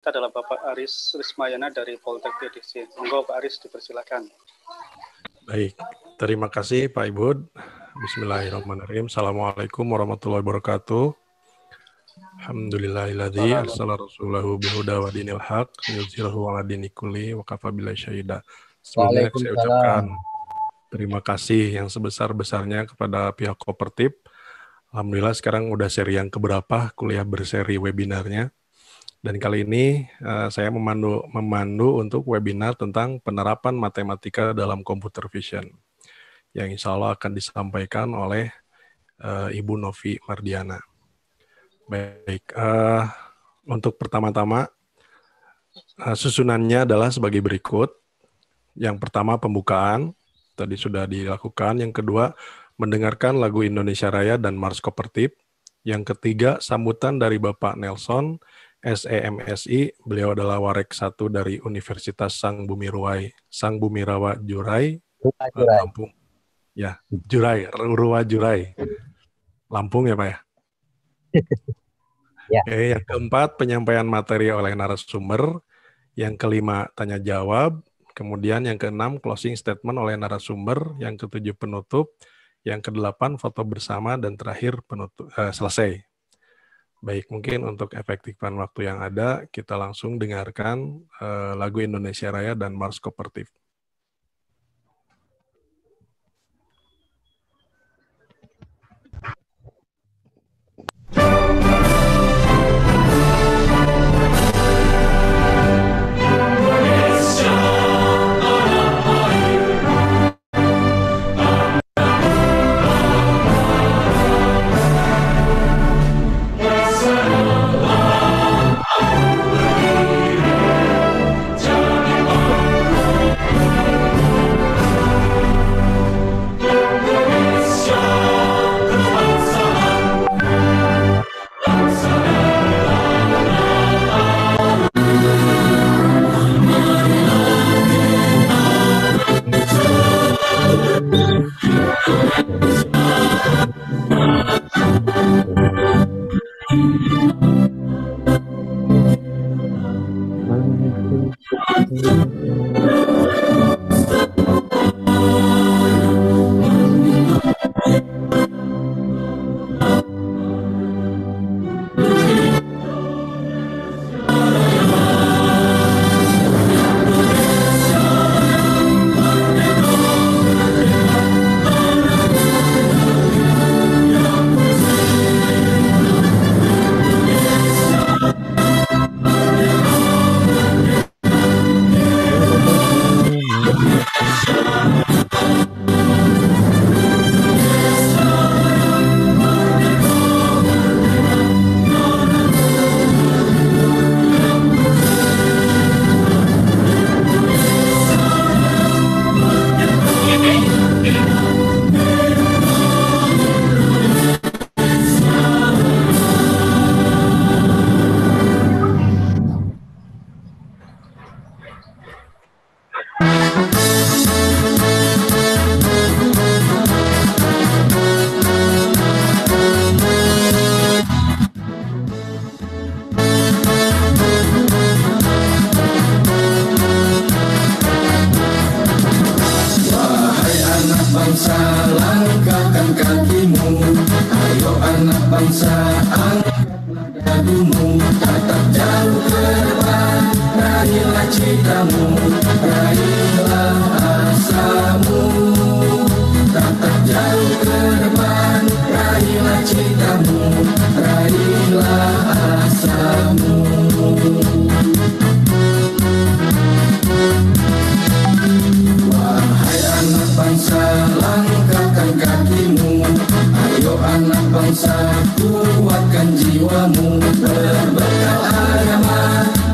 Kita adalah Bapak Aris Rismayana dari Poltek Diksi. Monggo Pak Aris dipersilakan. Baik, terima kasih Pak Ibud. Bismillahirrahmanirrahim. Assalamualaikum warahmatullahi wabarakatuh. Alhamdulillahilladzi arsala rasulahu bilhuda wa dinil haq yuzhirahu 'ala dini kulli wa kafa billahi syahida. Sebelumnya saya ucapkan terima kasih yang sebesar-besarnya kepada pihak Kopertip. Alhamdulillah sekarang udah seri yang keberapa kuliah berseri webinarnya. Dan kali ini saya memandu untuk webinar tentang penerapan matematika dalam computer vision yang insya Allah akan disampaikan oleh Ibu Novi Mardiana. Baik, untuk pertama-tama susunannya adalah sebagai berikut. Yang pertama pembukaan, tadi sudah dilakukan. Yang kedua, mendengarkan lagu Indonesia Raya dan Mars Kopertip. Yang ketiga, sambutan dari Bapak Nelson, SEMSI. Beliau adalah Warek 1 dari Universitas Sang Bumirawa Jurai, Lampung. Ya, Jurai, Ruwa Jurai. Lampung ya Pak ya? Ya. Oke, yang keempat, penyampaian materi oleh narasumber. Yang kelima, tanya jawab. Kemudian yang keenam, closing statement oleh narasumber. Yang ketujuh, penutup. Yang kedelapan, foto bersama, dan terakhir penutup selesai. Baik, mungkin untuk efektifan waktu yang ada, kita langsung dengarkan lagu Indonesia Raya dan Mars Kopertip.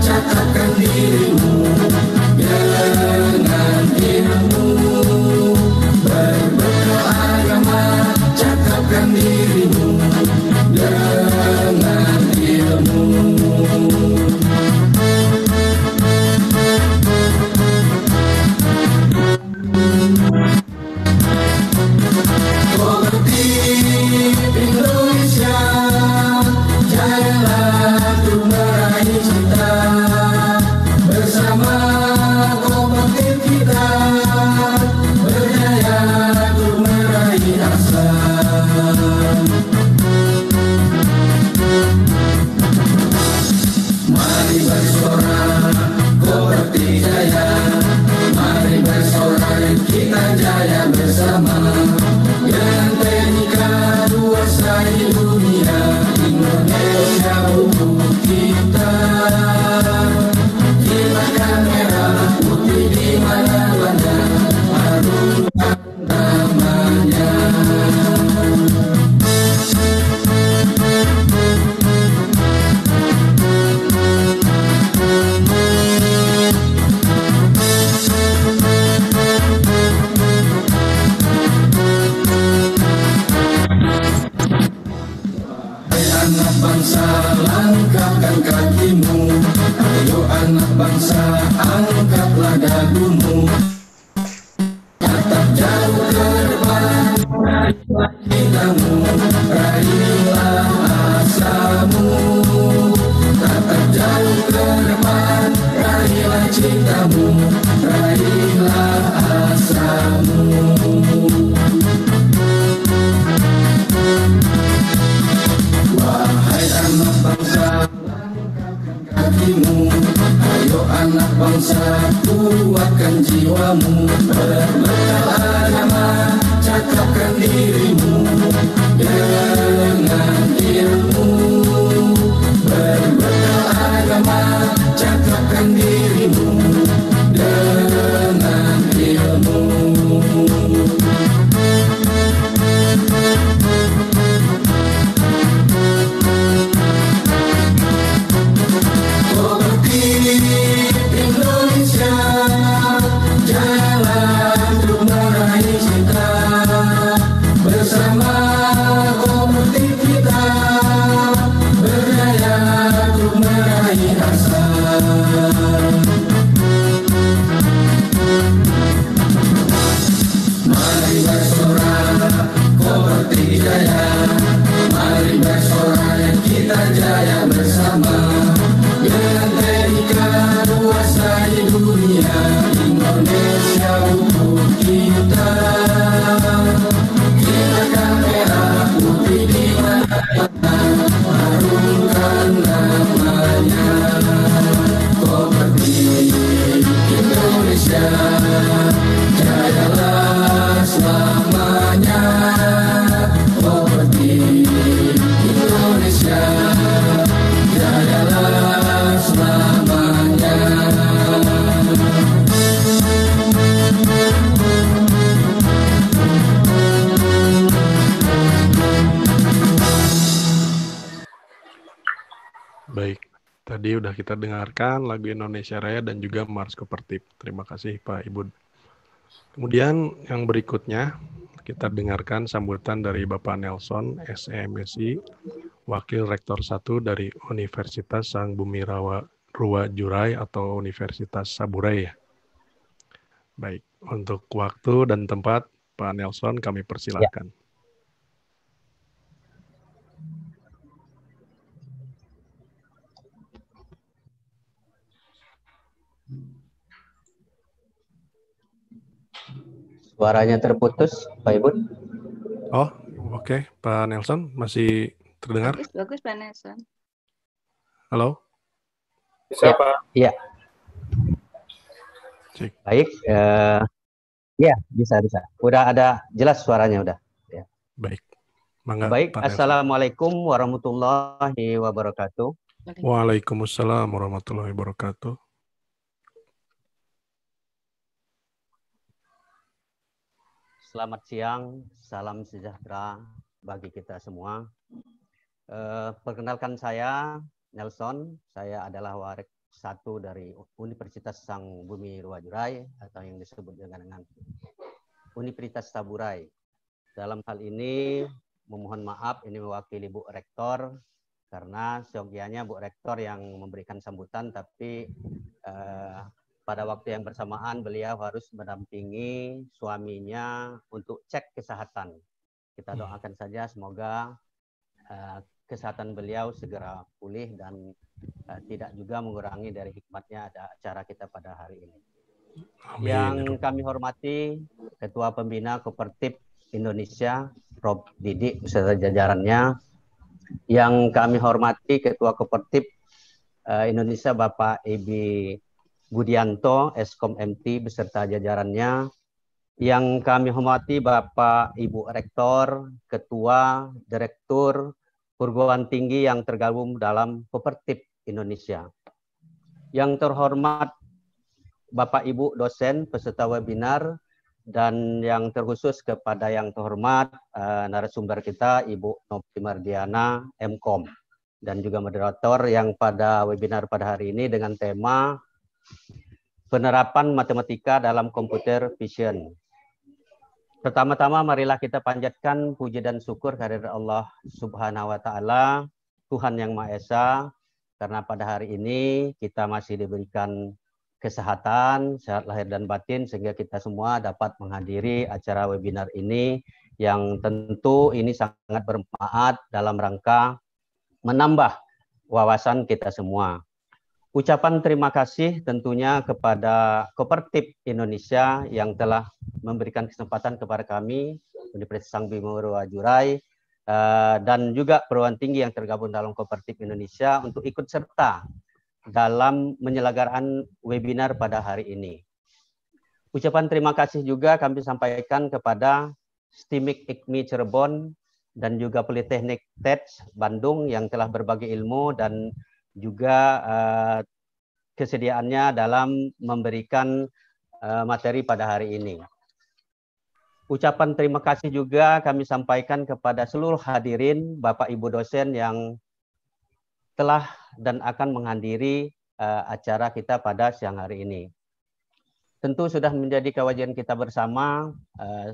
Catatkan dirimu, bangsa, angkatlah dagumu, tatap jauh ke depan, raihlah citamu, raihlah asamu. Tatap jauh ke depan, raihlah citamu, raihlah asamu. Wahai anak bangsa, kakimu, ayo anak bangsa, kuatkan jiwamu, berbekal agama, cakapkan dirimu dengan ilmu. Berbekal agama, cakapkan dirimu dengan ilmu. Indonesia, jalan untuk meraih cinta, bersama komunitas kita, berdaya untuk meraih asa. Mari bersorak, komunitas jaya, mari bersorak, kita jaya bersama. Dengan teknika kuasai dunia, Indonesia untuk kita. Kita kan merah putih di mana-mana, harumkan namanya. Kopernik Indonesia, jayalah selamanya. Kopernik Indonesia, jayalah selamanya. Baik, tadi udah kita dengarkan lagu Indonesia Raya dan juga Mars Kopertip. Terima kasih Pak Ibu. Kemudian yang berikutnya kita dengarkan sambutan dari Bapak Nelson, SEMSI, Wakil Rektor 1 dari Universitas Sang Bumi Rua Jurai atau Universitas Saburai. Baik, untuk waktu dan tempat Pak Nelson kami persilahkan. Suaranya terputus, Pak Ibu. Oh, oke. Pak Nelson masih terdengar? Bagus, Pak Nelson. Halo? Bisa, Pak? Iya. Cek. Baik. Ya, bisa. Udah ada jelas suaranya udah. Ya. Baik. Mangga, Baik, Pak Nelson. Assalamualaikum warahmatullahi wabarakatuh. Waalaikumsalam warahmatullahi wabarakatuh. Selamat siang, salam sejahtera bagi kita semua. Perkenalkan saya Nelson, saya adalah Warek 1 dari Universitas Sang Bumi Rua Jurai atau yang disebut dengan Universitas Saburai. Dalam hal ini memohon maaf ini mewakili Bu Rektor karena seyogianya Bu Rektor yang memberikan sambutan, tapi pada waktu yang bersamaan beliau harus mendampingi suaminya untuk cek kesehatan. Kita doakan saja semoga kesehatan beliau segera pulih dan tidak juga mengurangi dari hikmatnya ada acara kita pada hari ini. Amin. Yang kami hormati Ketua Pembina Kopertip Indonesia, Prof. Didik beserta jajarannya. Yang kami hormati Ketua Kopertip Indonesia Bapak Ibi Budianto, Eskom MT beserta jajarannya. Yang kami hormati Bapak Ibu Rektor, Ketua, Direktur, Perguruan Tinggi yang tergabung dalam Kopertip Indonesia. Yang terhormat Bapak Ibu dosen peserta webinar, dan yang terkhusus kepada yang terhormat narasumber kita Ibu Novi Mardiana, MKOM, dan juga moderator yang pada webinar pada hari ini dengan tema penerapan matematika dalam computer vision. Pertama-tama marilah kita panjatkan puji dan syukur kehadirat Allah Subhanahu wa taala, Tuhan yang Maha Esa, karena pada hari ini kita masih diberikan kesehatan, sehat lahir dan batin, sehingga kita semua dapat menghadiri acara webinar ini yang tentu ini sangat bermanfaat dalam rangka menambah wawasan kita semua. Ucapan terima kasih tentunya kepada Kopertip Indonesia yang telah memberikan kesempatan kepada kami, Universitas Sang Bima Wajurai, dan juga perguruan tinggi yang tergabung dalam Kopertip Indonesia untuk ikut serta dalam menyelenggarakan webinar pada hari ini. Ucapan terima kasih juga kami sampaikan kepada STIMIK IKMI Cirebon dan juga Politeknik TEDS Bandung yang telah berbagi ilmu dan juga kesediaannya dalam memberikan materi pada hari ini. Ucapan terima kasih juga kami sampaikan kepada seluruh hadirin, Bapak Ibu dosen yang telah dan akan menghadiri acara kita pada siang hari ini. Tentu sudah menjadi kewajiban kita bersama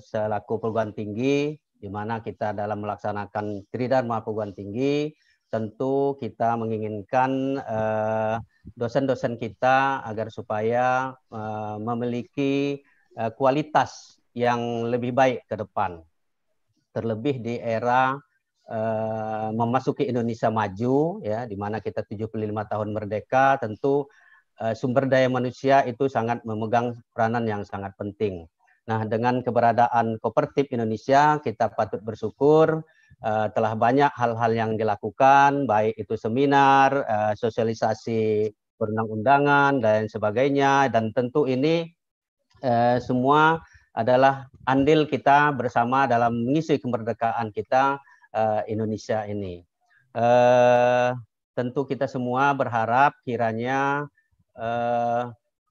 selaku perguruan tinggi, di mana kita dalam melaksanakan Tridharma perguruan tinggi, tentu kita menginginkan dosen-dosen kita agar supaya memiliki kualitas yang lebih baik ke depan. Terlebih di era memasuki Indonesia maju, ya, di mana kita 75 tahun merdeka, tentu sumber daya manusia itu sangat memegang peranan yang sangat penting. Nah, dengan keberadaan Kopertip Indonesia, kita patut bersyukur telah banyak hal-hal yang dilakukan, baik itu seminar, sosialisasi perundang-undangan, dan sebagainya. Dan tentu ini semua adalah andil kita bersama dalam mengisi kemerdekaan kita Indonesia ini. Tentu kita semua berharap kiranya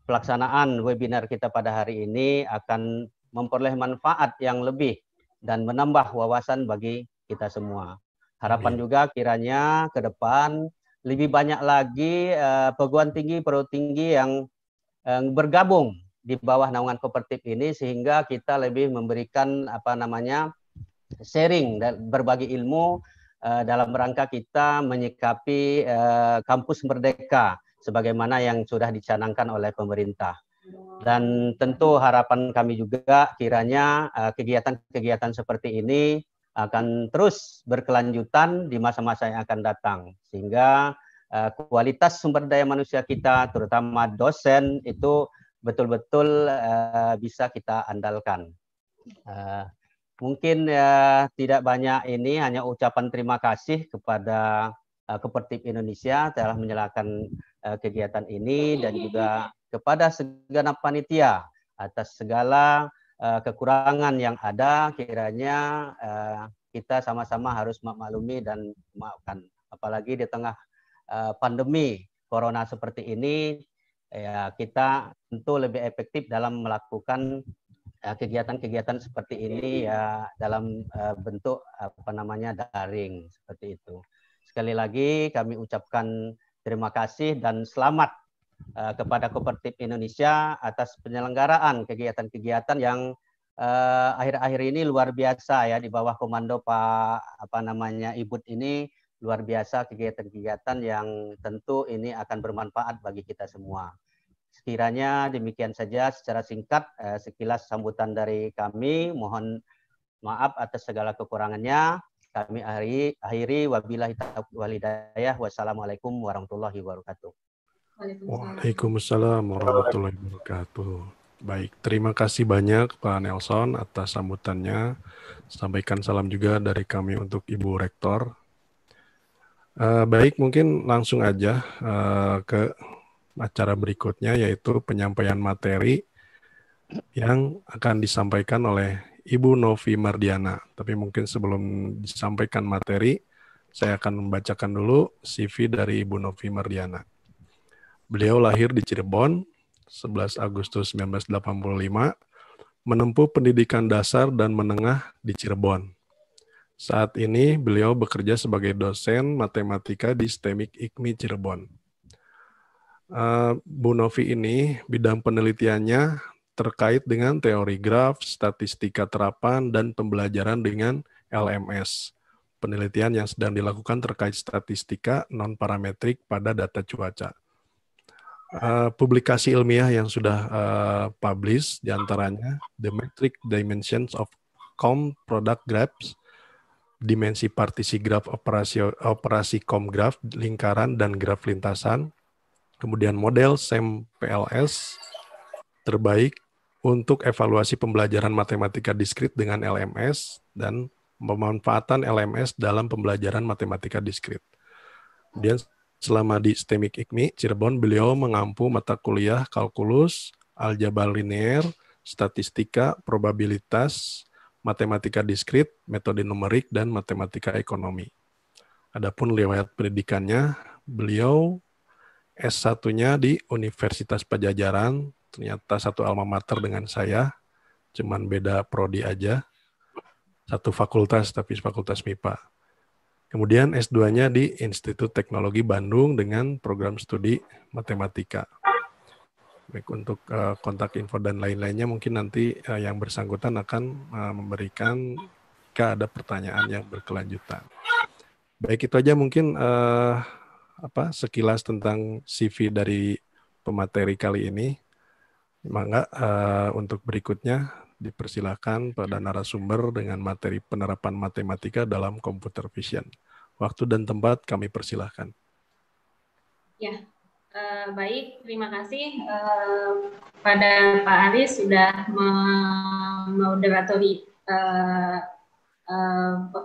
pelaksanaan webinar kita pada hari ini akan memperoleh manfaat yang lebih dan menambah wawasan bagi kita semua. Harapan juga kiranya ke depan lebih banyak lagi perguruan tinggi yang bergabung di bawah naungan Kopertip ini, sehingga kita lebih memberikan sharing dan berbagi ilmu dalam rangka kita menyikapi kampus merdeka sebagaimana yang sudah dicanangkan oleh pemerintah. Dan tentu harapan kami juga kiranya kegiatan-kegiatan seperti ini akan terus berkelanjutan di masa-masa yang akan datang, sehingga kualitas sumber daya manusia kita, terutama dosen, itu betul-betul bisa kita andalkan. Mungkin tidak banyak ini, hanya ucapan terima kasih kepada Kopertip Indonesia telah menyalakan kegiatan ini, dan juga kepada segenap panitia atas segala kekurangan yang ada. Kiranya kita sama-sama harus memaklumi dan memaafkan, apalagi di tengah pandemi corona seperti ini, ya, kita tentu lebih efektif dalam melakukan kegiatan-kegiatan seperti ini ya dalam bentuk daring seperti itu. Sekali lagi kami ucapkan terima kasih dan selamat kepada Kopertip Indonesia atas penyelenggaraan kegiatan-kegiatan yang akhir-akhir ini luar biasa, ya, di bawah komando Pak Ibut ini, luar biasa kegiatan-kegiatan yang tentu ini akan bermanfaat bagi kita semua. Sekiranya demikian saja secara singkat sekilas sambutan dari kami. Mohon maaf atas segala kekurangannya. Kami akhiri wabillahi taufiq wal hidayah. Wassalamualaikum warahmatullahi wabarakatuh. Waalaikumsalam warahmatullahi wabarakatuh. Baik, terima kasih banyak Pak Nelson atas sambutannya. Sampaikan salam juga dari kami untuk Ibu Rektor. Baik, mungkin langsung aja ke acara berikutnya, yaitu penyampaian materi yang akan disampaikan oleh Ibu Novi Mardiana. Tapi mungkin sebelum disampaikan materi, saya akan membacakan dulu CV dari Ibu Novi Mardiana. Beliau lahir di Cirebon 11 Agustus 1985, menempuh pendidikan dasar dan menengah di Cirebon. Saat ini beliau bekerja sebagai dosen matematika di STIMIK IKMI Cirebon. Bu Novi ini bidang penelitiannya terkait dengan teori graf, statistika terapan, dan pembelajaran dengan LMS. penelitian yang sedang dilakukan terkait statistika non-parametrik pada data cuaca. Publikasi ilmiah yang sudah publish diantaranya The Metric Dimensions of COM Product Graphs, dimensi partisi graf operasi COM graf, lingkaran dan graf lintasan, kemudian model SEM PLS terbaik untuk evaluasi pembelajaran matematika diskrit dengan LMS dan pemanfaatan LMS dalam pembelajaran matematika diskrit. Kemudian selama di STEMIK IKMI Cirebon, beliau mengampu mata kuliah kalkulus, aljabar linear, statistika, probabilitas, matematika diskrit, metode numerik, dan matematika ekonomi. Adapun riwayat pendidikannya, beliau S1-nya di Universitas Padjadjaran, ternyata satu alma mater dengan saya, cuman beda prodi aja, satu fakultas tapi fakultas MIPA. Kemudian S2-nya di Institut Teknologi Bandung dengan program studi matematika. Baik, untuk kontak info dan lain-lainnya mungkin nanti yang bersangkutan akan memberikan jika ada pertanyaan yang berkelanjutan. Baik, itu aja mungkin sekilas tentang CV dari pemateri kali ini. Mangga untuk berikutnya dipersilakan pada narasumber dengan materi penerapan matematika dalam computer vision. Waktu dan tempat kami persilahkan. Ya. Baik, terima kasih pada Pak Aris sudah memoderatori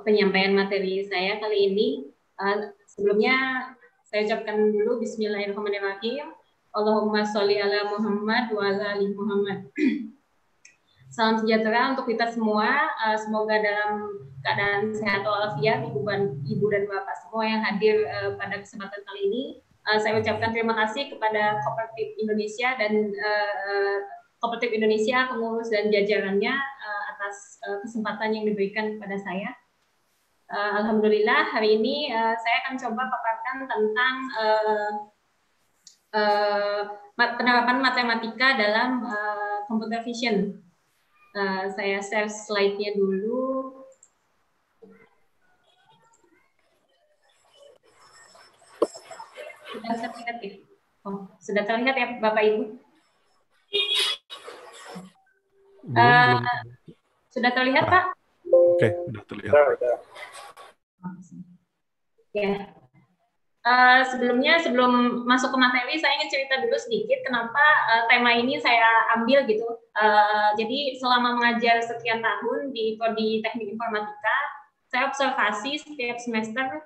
penyampaian materi saya kali ini. Sebelumnya saya ucapkan dulu Bismillahirrahmanirrahim. Allahumma sholli ala Muhammad wa ala ali Muhammad. Salam sejahtera untuk kita semua. Semoga dalam keadaan sehat walafiat ibu dan bapak semua yang hadir pada kesempatan kali ini. Saya ucapkan terima kasih kepada Kooperatif Indonesia dan Kooperatif Indonesia, pengurus dan jajarannya atas kesempatan yang diberikan kepada saya. Alhamdulillah hari ini saya akan coba paparkan tentang penerapan matematika dalam computer vision. Saya share slide-nya dulu. Sudah terlihat ya? Oh, sudah terlihat ya Bapak Ibu? Sudah terlihat Pak? Oke, sudah terlihat. Ya. Sebelum masuk ke materi, saya ingin cerita dulu sedikit kenapa tema ini saya ambil gitu. Jadi selama mengajar sekian tahun di Prodi Teknik Informatika, saya observasi setiap semester,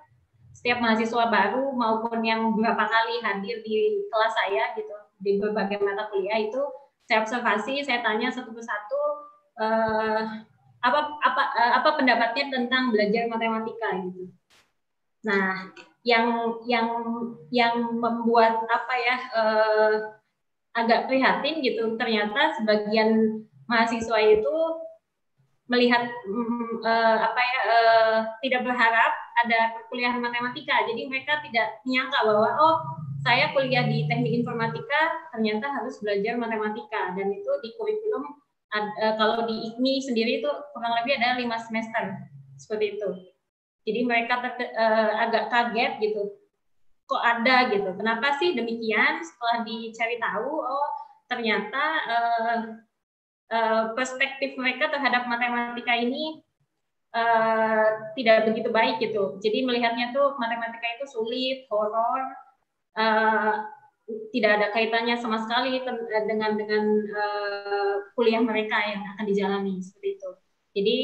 setiap mahasiswa baru maupun yang beberapa kali hadir di kelas saya gitu di berbagai mata kuliah itu saya observasi, saya tanya satu persatu apa pendapatnya tentang belajar matematika gitu. Nah, yang membuat agak prihatin gitu, ternyata sebagian mahasiswa itu melihat tidak berharap ada perkuliahan matematika, jadi mereka tidak menyangka bahwa saya kuliah di teknik informatika ternyata harus belajar matematika, dan itu di kurikulum kalau di IKMI sendiri itu kurang lebih ada 5 semester seperti itu. Jadi mereka agak kaget gitu, kok ada gitu, kenapa sih demikian? Setelah dicari tahu, ternyata perspektif mereka terhadap matematika ini tidak begitu baik gitu. Jadi melihatnya tuh matematika itu sulit, horor, tidak ada kaitannya sama sekali dengan kuliah mereka yang akan dijalani seperti itu. Jadi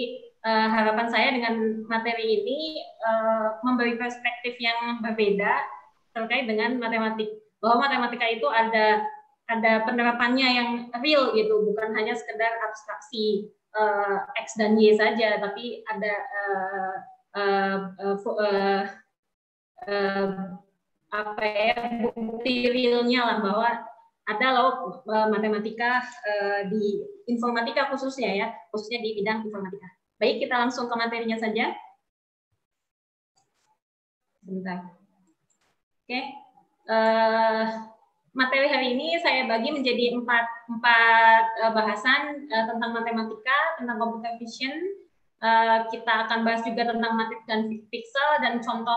harapan saya dengan materi ini memberi perspektif yang berbeda terkait dengan matematik, bahwa matematika itu ada penerapannya yang real gitu, bukan hanya sekedar abstraksi X dan Y saja, tapi ada bukti realnya lah, bahwa ada loh matematika di informatika khususnya di bidang informatika. Baik, kita langsung ke materinya saja. Sebentar. Oke. Materi hari ini saya bagi menjadi empat bahasan tentang matematika, tentang computer vision, Kita akan bahas juga tentang matrik dan piksel, dan contoh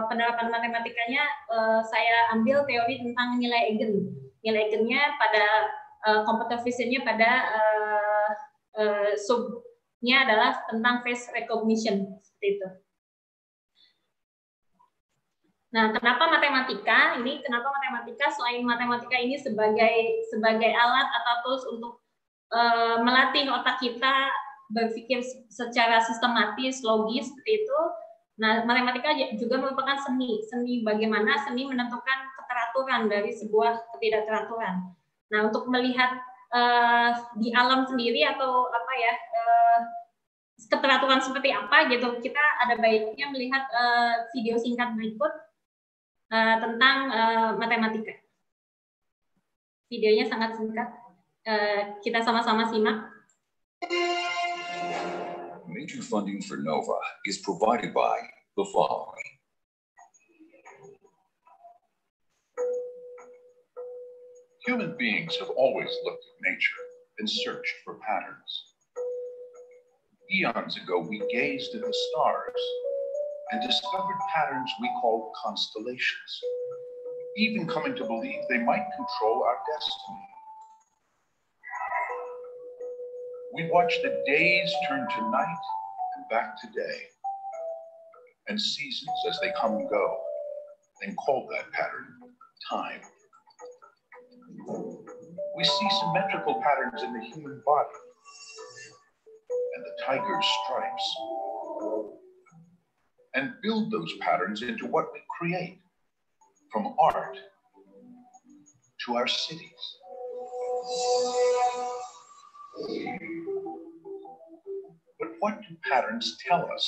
penerapan matematikanya saya ambil teori tentang nilai eigen. Nilai eigennya pada computer vision-nya pada subnya adalah tentang face recognition, seperti itu. Nah, kenapa matematika? Kenapa matematika selain matematika ini sebagai alat atau tools untuk melatih otak kita berpikir secara sistematis, logis, seperti itu. Nah, matematika juga merupakan seni bagaimana seni menentukan keteraturan dari sebuah ketidakteraturan. Nah, untuk melihat di alam sendiri atau apa ya, keteraturan seperti apa gitu, kita ada baiknya melihat video singkat berikut tentang matematika. Videonya sangat singkat, kita sama-sama simak. Major funding for NOVA is provided by the following. Human beings have always looked at nature and searched for patterns. Eons ago, we gazed at the stars and discovered patterns we call constellations, even coming to believe they might control our destiny. We watched the days turn to night and back to day, and seasons as they come and go, and called that pattern time. We see symmetrical patterns in the human body and the tiger's stripes, and build those patterns into what we create, from art to our cities. But what do patterns tell us?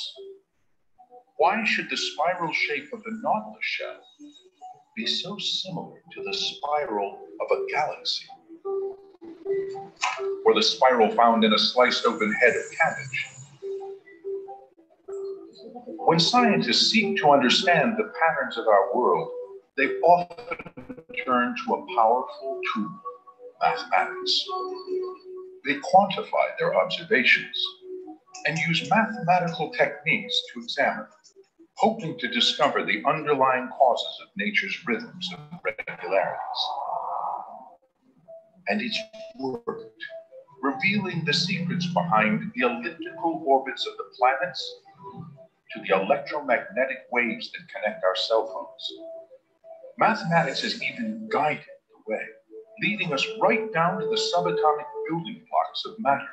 Why should the spiral shape of the Nautilus shell be so similar to the spiral of a galaxy? Or the spiral found in a sliced open head of cabbage? When scientists seek to understand the patterns of our world, they often turn to a powerful tool, mathematics. They quantify their observations and use mathematical techniques to examine, hoping to discover the underlying causes of nature's rhythms and regularities. And it's worked, revealing the secrets behind the elliptical orbits of the planets to the electromagnetic waves that connect our cell phones. Mathematics has even guided the way, leading us right down to the subatomic building blocks of matter.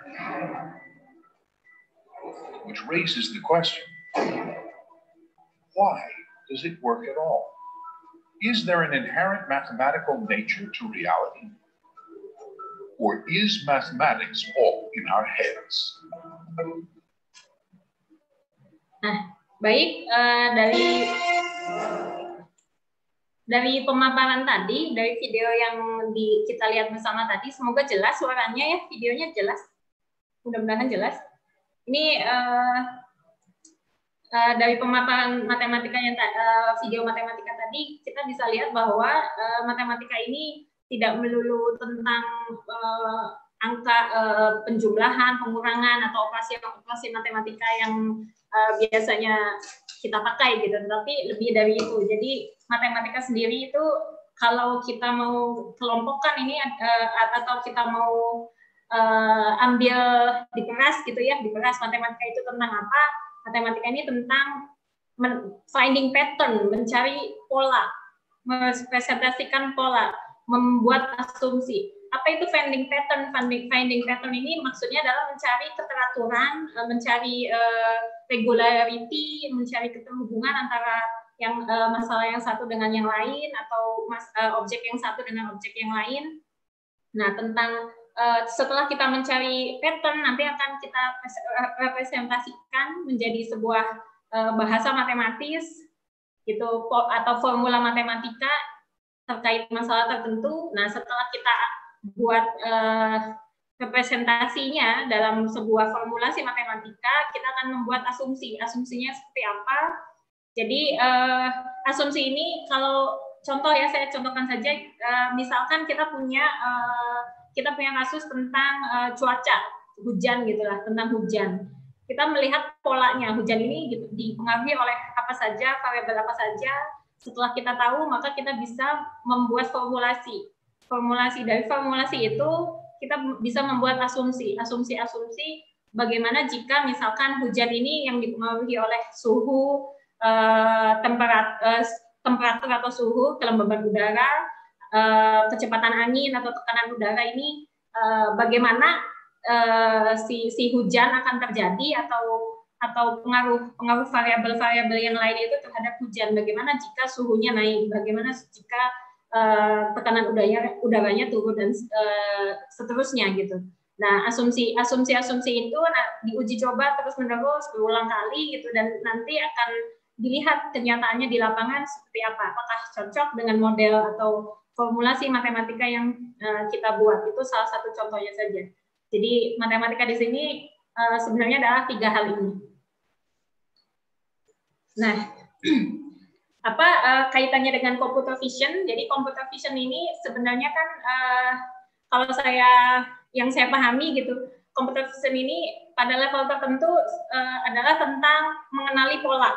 Which raises the question, why does it work at all? Is there an inherent mathematical nature to reality? Or is mathematics all in our heads? Nah, baik, dari pemaparan tadi, dari video yang kita lihat bersama tadi, semoga jelas suaranya ya, videonya jelas, mudah-mudahan jelas. Ini dari pemaparan matematikanya, video matematika tadi, kita bisa lihat bahwa matematika ini tidak melulu tentang angka penjumlahan, pengurangan, atau operasi matematika yang biasanya kita pakai gitu, tapi lebih dari itu. Jadi matematika sendiri itu kalau kita mau kelompokkan ini atau kita mau ambil diperas gitu ya, diperas matematika itu tentang apa? Matematika ini tentang finding pattern, mencari pola, merepresentasikan pola, membuat asumsi. Apa itu finding pattern? Finding pattern ini maksudnya adalah mencari keteraturan, mencari regularity, mencari keterhubungan antara yang masalah yang satu dengan yang lain, atau objek yang satu dengan objek yang lain. Nah, tentang setelah kita mencari pattern, nanti akan kita representasikan menjadi sebuah bahasa matematis gitu, atau formula matematika terkait masalah tertentu. Nah, setelah kita buat representasinya dalam sebuah formulasi matematika, kita akan membuat asumsi. Asumsinya seperti apa? Jadi asumsi ini, kalau contoh ya, saya contohkan saja. Misalkan kita punya kasus tentang cuaca, hujan gitulah, tentang hujan. kita melihat polanya hujan ini gitu, dipengaruhi oleh apa saja, variabel apa saja. Setelah kita tahu, maka kita bisa membuat formulasi. Dari formulasi itu kita bisa membuat asumsi bagaimana jika misalkan hujan ini yang dipengaruhi oleh suhu, temperatur atau suhu, kelembaban udara, kecepatan angin atau tekanan udara ini, bagaimana si hujan akan terjadi atau pengaruh variabel-variabel yang lain itu terhadap hujan. Bagaimana jika suhunya naik, bagaimana jika tekanan udaranya turun dan seterusnya gitu. Nah, asumsi itu diuji coba terus-menerus berulang kali gitu, dan nanti akan dilihat kenyataannya di lapangan seperti apa. Apakah cocok dengan model atau formulasi matematika yang kita buat. Itu salah satu contohnya saja. Jadi matematika di sini sebenarnya adalah 3 hal ini. Nah, apa kaitannya dengan computer vision? Jadi computer vision ini sebenarnya kan kalau yang saya pahami gitu, computer vision ini pada level tertentu adalah tentang mengenali pola,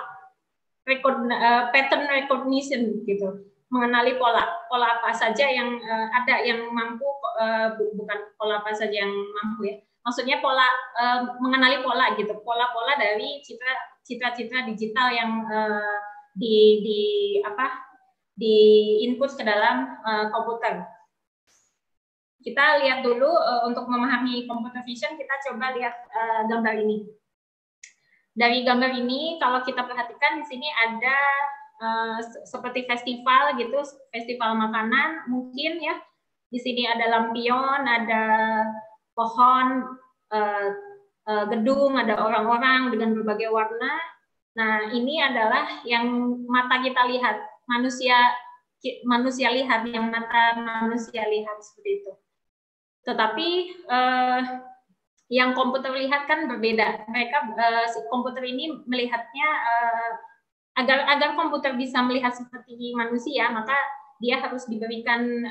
pattern recognition gitu, mengenali pola apa saja yang ada yang mampu, bukan pola apa saja yang mampu ya, maksudnya pola, mengenali pola gitu, pola-pola dari citra-citra digital yang di input ke dalam komputer. Kita lihat dulu untuk memahami computer vision, kita coba lihat gambar ini. Dari gambar ini kalau kita perhatikan di sini ada seperti festival gitu, festival makanan mungkin ya. Di sini ada lampion, ada pohon, gedung, ada orang-orang dengan berbagai warna. Nah, ini adalah yang mata kita lihat, manusia lihat, yang mata manusia lihat seperti itu. Tetapi yang komputer lihat kan berbeda. Komputer ini melihatnya agar komputer bisa melihat seperti manusia, maka dia harus diberikan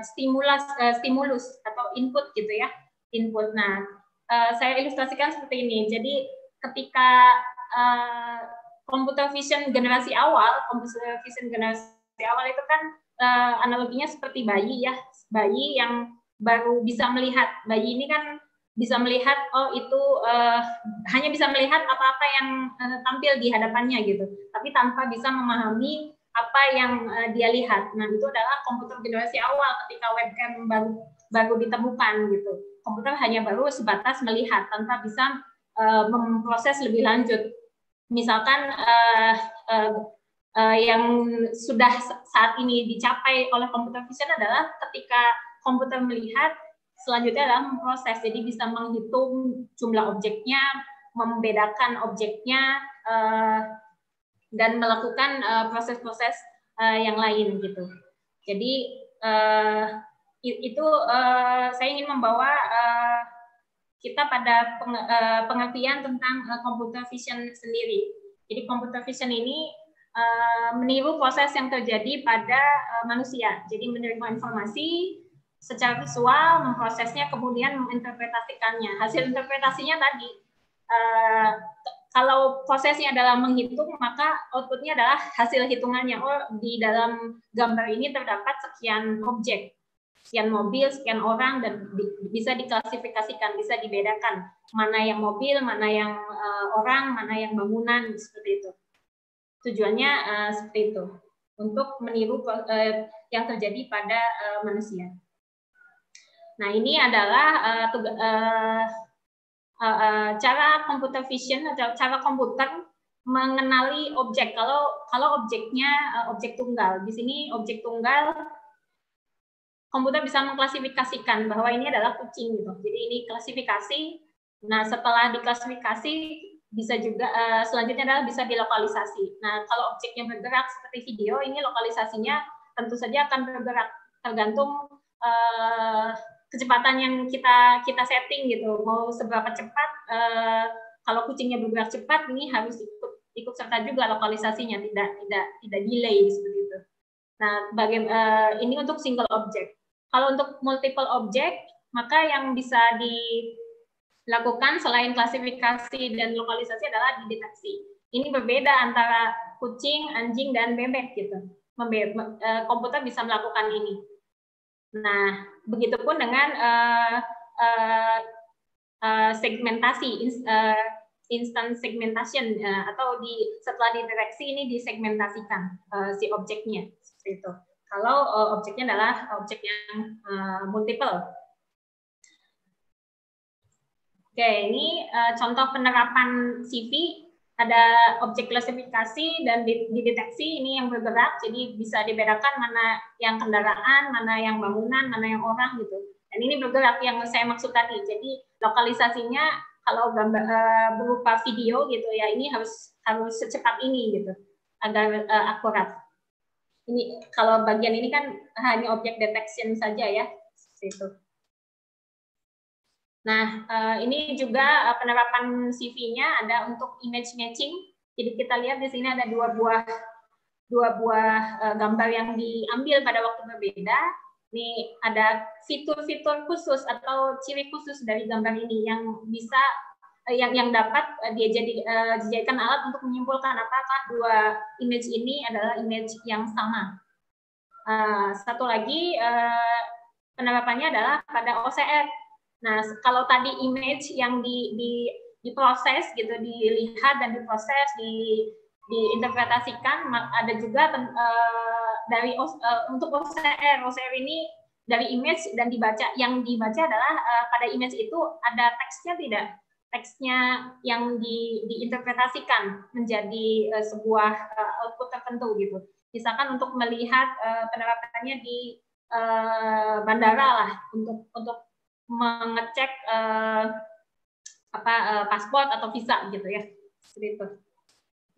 stimulus atau input gitu ya, input. Nah, saya ilustrasikan seperti ini. Jadi ketika computer vision generasi awal itu kan analoginya seperti bayi ya, bayi yang baru bisa melihat. Bayi ini kan bisa melihat, oh itu hanya bisa melihat apa-apa yang tampil di hadapannya gitu, tapi tanpa bisa memahami apa yang dia lihat. Nah, itu adalah komputer generasi awal ketika webcam baru ditemukan gitu. Komputer hanya baru sebatas melihat tanpa bisa memproses lebih lanjut. Misalkan yang sudah saat ini dicapai oleh computer vision adalah ketika komputer melihat, selanjutnya adalah memproses, jadi bisa menghitung jumlah objeknya, membedakan objeknya, dan melakukan proses-proses yang lain gitu. Jadi itu saya ingin membawa kita pada pengertian tentang computer vision sendiri. Jadi computer vision ini meniru proses yang terjadi pada manusia. Jadi menerima informasi secara visual, memprosesnya, kemudian menginterpretasikannya. Hasil interpretasinya tadi, kalau prosesnya adalah menghitung, maka outputnya adalah hasil hitungannya. Oh, di dalam gambar ini terdapat sekian objek, sekian mobil, sekian orang, dan bisa diklasifikasikan, bisa dibedakan mana yang mobil, mana yang orang, mana yang bangunan, seperti itu. Tujuannya seperti itu, untuk meniru yang terjadi pada manusia. Nah, ini adalah cara computer vision atau cara komputer mengenali objek. Kalau objeknya objek tunggal, di sini objek tunggal, komputer bisa mengklasifikasikan bahwa ini adalah kucing gitu. Jadi ini klasifikasi. Nah, setelah diklasifikasi bisa juga selanjutnya adalah bisa dilokalisasi. Nah, kalau objeknya bergerak seperti video, ini lokalisasinya tentu saja akan bergerak tergantung kecepatan yang kita setting gitu. Mau seberapa cepat, kalau kucingnya bergerak cepat, ini harus ikut serta juga lokalisasinya, tidak delay seperti itu. Nah, ini untuk single object. Kalau untuk multiple object, maka yang bisa lakukan selain klasifikasi dan lokalisasi adalah dideteksi. Ini berbeda antara kucing, anjing, dan bebek gitu. Komputer bisa melakukan ini. Nah, begitupun dengan segmentasi, instant segmentation, atau setelah dideteksi ini disegmentasikan si objeknya seperti itu. Kalau objeknya adalah objek yang multiple. Oke, ini contoh penerapan CV. Ada objek klasifikasi dan dideteksi ini yang bergerak, jadi bisa dibedakan mana yang kendaraan, mana yang bangunan, mana yang orang gitu. Dan ini bergerak yang saya maksud tadi. Jadi lokalisasinya kalau gambar berupa video gitu ya, ini harus secepat ini gitu agar akurat. Ini kalau bagian ini kan hanya objek detection saja ya, seperti itu. Nah, ini juga penerapan CV-nya ada untuk image matching. Jadi kita lihat di sini ada dua buah gambar yang diambil pada waktu berbeda. Ini ada fitur-fitur khusus atau ciri khusus dari gambar ini yang bisa yang dapat dijadikan alat untuk menyimpulkan apakah dua image ini adalah image yang sama. Satu lagi penerapannya adalah pada OCR. Nah, kalau tadi image yang diproses gitu, dilihat dan diproses, diinterpretasikan, ada juga dari untuk OCR. OCR ini dari image dan dibaca. Yang dibaca adalah pada image itu ada teksnya tidak? Teksnya yang diinterpretasikan menjadi sebuah output tertentu gitu. Misalkan untuk melihat penerapannya di bandara lah, untuk mengecek paspor atau visa gitu ya, seperti itu.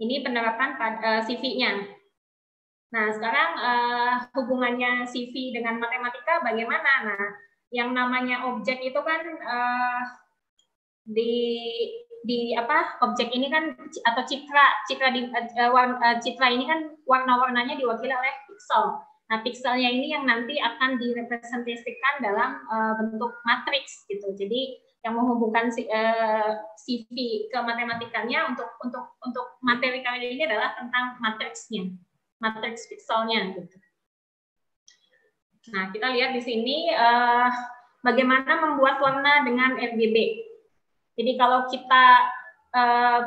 Ini penerapan CV-nya. Nah, sekarang hubungannya CV dengan matematika bagaimana? Nah, yang namanya objek itu kan objek ini kan atau citra ini kan warna-warnanya diwakili oleh piksel. Nah, pikselnya ini yang nanti akan direpresentasikan dalam bentuk matriks gitu. Jadi yang menghubungkan CV ke matematikanya untuk materi kali ini adalah tentang matriksnya, matriks pikselnya gitu. Nah, kita lihat di sini bagaimana membuat warna dengan RGB. Jadi kalau kita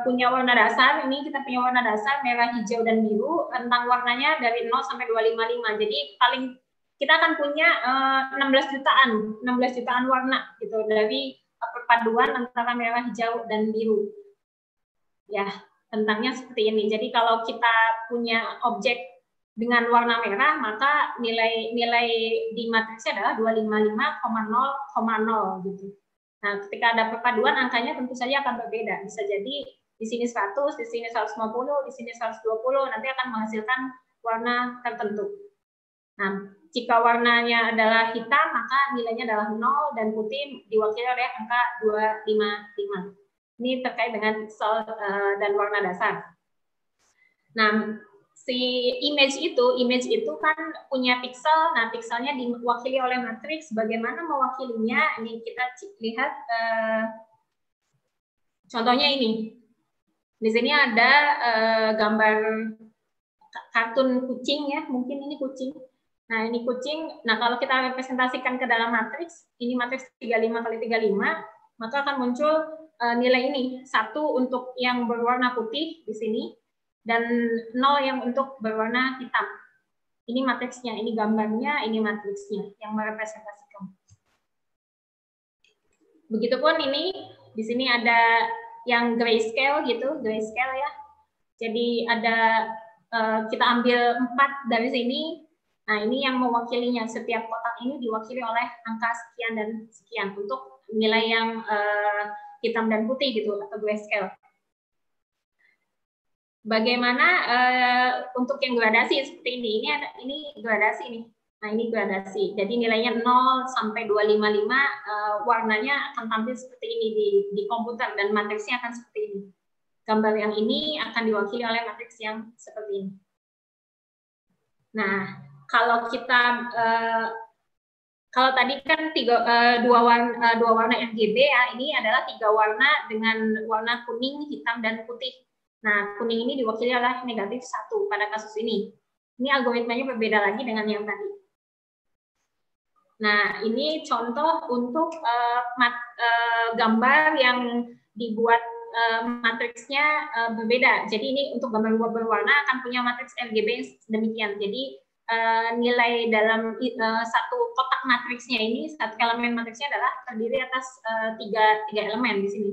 punya warna dasar, ini kita punya warna dasar merah, hijau, dan biru, rentang warnanya dari 0 sampai 255. Jadi kita akan punya 16 jutaan warna gitu dari perpaduan antara merah, hijau, dan biru. Ya, rentangnya seperti ini. Jadi kalau kita punya objek dengan warna merah, maka nilai di matriksnya adalah 255,0,0 gitu. Nah, ketika ada perpaduan, angkanya tentu saja akan berbeda. Bisa jadi di sini 100, di sini 150, di sini 120, nanti akan menghasilkan warna tertentu. Nah, jika warnanya adalah hitam, maka nilainya adalah 0, dan putih diwakili oleh angka 255. Ini terkait dengan piksel dan warna dasar. Nah, si image itu kan punya piksel. Nah, pikselnya diwakili oleh matriks. Bagaimana mewakilinya? Ini kita lihat contohnya ini. Di sini ada gambar kartun kucing ya, mungkin ini kucing. Nah, ini kucing. Nah, kalau kita representasikan ke dalam matriks, ini matriks 35 kali 35, maka akan muncul nilai ini. 1 untuk yang berwarna putih di sini, dan 0 yang untuk berwarna hitam. Ini matriksnya, ini gambarnya, ini matriksnya yang merepresentasikan. Begitupun ini, di sini ada yang grayscale gitu, grayscale ya. Jadi ada kita ambil 4 dari sini. Nah, ini yang mewakilinya. Setiap kotak ini diwakili oleh angka sekian dan sekian untuk nilai yang hitam dan putih gitu atau grayscale. Bagaimana untuk yang gradasi seperti ini? Ini gradasi nih. Nah, ini gradasi. Jadi nilainya 0 sampai 255, warnanya akan tampil seperti ini di komputer, dan matriksnya akan seperti ini. Gambar yang ini akan diwakili oleh matriks yang seperti ini. Nah, kalau kita Kalau tadi kan dua warna RGB ya, ini adalah 3 warna dengan warna kuning, hitam, dan putih. Nah, kuning ini diwakili oleh negatif 1 pada kasus ini. Ini algoritmanya berbeda lagi dengan yang tadi. Nah, ini contoh untuk gambar yang dibuat matriksnya berbeda. Jadi ini untuk gambar berwarna akan punya matriks RGB demikian. Jadi nilai dalam satu kotak matriksnya ini, satu elemen matriksnya adalah terdiri atas tiga elemen di sini,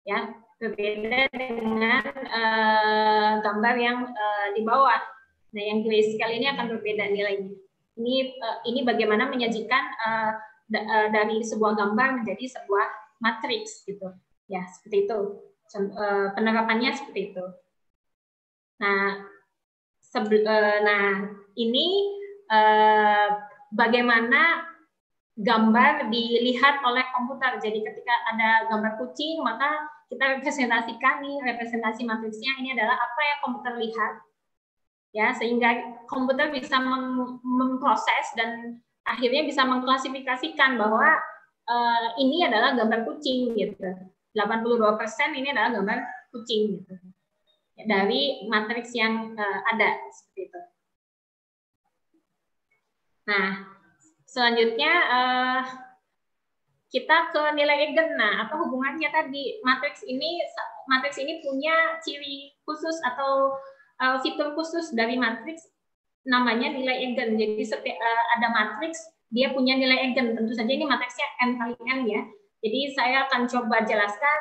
ya, berbeda dengan gambar yang di bawah. Nah, yang grayscale ini akan berbeda nilainya. Ini bagaimana menyajikan dari sebuah gambar menjadi sebuah matriks gitu, ya, seperti itu. Penerapannya seperti itu. Nah, ini bagaimana gambar dilihat oleh komputer. Jadi ketika ada gambar kucing, maka kita representasikan nih, representasi matriksnya ini adalah apa yang komputer lihat, ya, sehingga komputer bisa memproses dan akhirnya bisa mengklasifikasikan bahwa ini adalah gambar kucing gitu. 82% ini adalah gambar kucing gitu, dari matriks yang ada seperti itu. Nah, selanjutnya kita ke nilai eigen. Nah, apa hubungannya tadi? Matriks ini punya ciri khusus atau fitur khusus dari matriks, namanya nilai eigen. Jadi ada matriks, dia punya nilai eigen. Tentu saja ini matriksnya n kali n ya. Jadi saya akan coba jelaskan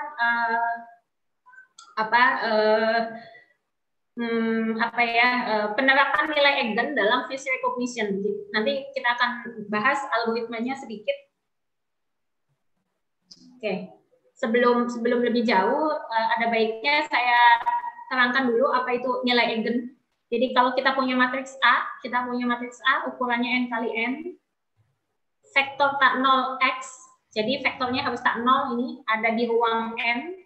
penerapan nilai eigen dalam face recognition. Nanti kita akan bahas algoritmanya sedikit. Oke, sebelum lebih jauh, ada baiknya saya terangkan dulu apa itu nilai eigen. Jadi kalau kita punya matriks A, ukurannya n kali n, vektor tak 0 x, jadi vektornya harus tak 0, ini ada di ruang n,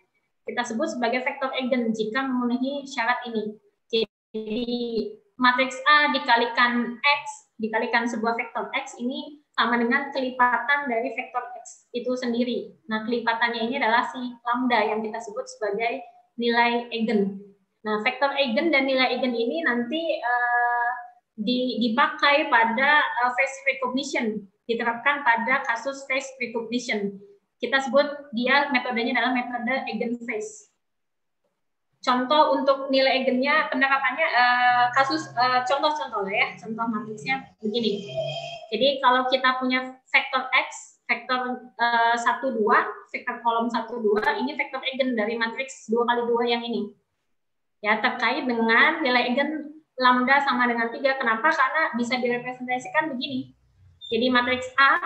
kita sebut sebagai vektor eigen jika memenuhi syarat ini. Jadi matriks A dikalikan X, dikalikan sebuah vektor X, ini sama dengan kelipatan dari vektor X itu sendiri. Nah, kelipatannya ini adalah si lambda yang kita sebut sebagai nilai eigen. Nah, vektor eigen dan nilai eigen ini nanti dipakai pada face recognition, diterapkan pada kasus face recognition. Kita sebut dia metodenya adalah metode eigenface. Contoh untuk nilai eigennya, penerapannya contoh-contoh ya, contoh matriksnya begini. Jadi kalau kita punya vektor X, vektor 1, 2, vektor kolom 1, 2, ini vektor eigen dari matriks 2 kali 2 yang ini. Ya, terkait dengan nilai eigen lambda sama dengan 3. Kenapa? Karena bisa direpresentasikan begini. Jadi matriks A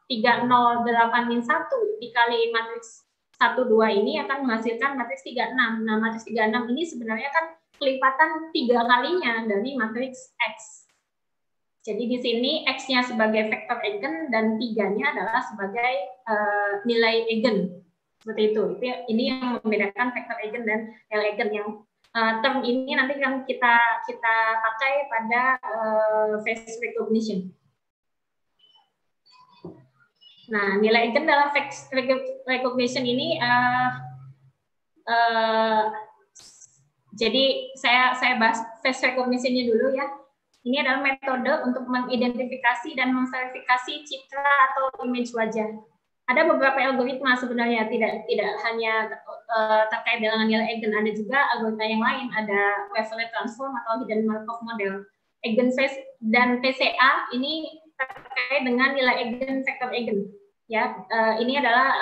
3, 0, 8, min 1 dikali matriks 1, 2 ini akan menghasilkan matriks 3, 6. Nah, matriks 3, 6 ini sebenarnya kan kelipatan 3 kalinya dari matriks X. Jadi di sini X-nya sebagai vektor eigen dan 3-nya adalah sebagai nilai eigen. Seperti itu. Ini yang membedakan vektor eigen dan nilai eigen. Yang term ini nanti kan kita pakai pada face recognition. Nah, nilai eigen dalam face recognition ini jadi saya bahas face recognition-nya dulu ya. Ini adalah metode untuk mengidentifikasi dan memverifikasi citra atau image wajah. Ada beberapa algoritma sebenarnya, tidak hanya terkait dengan nilai eigen, ada juga algoritma yang lain, ada Wavelet transform atau hidden Markov model. Eigenface dan PCA ini terkait dengan nilai eigen vektor eigen. Ya, ini adalah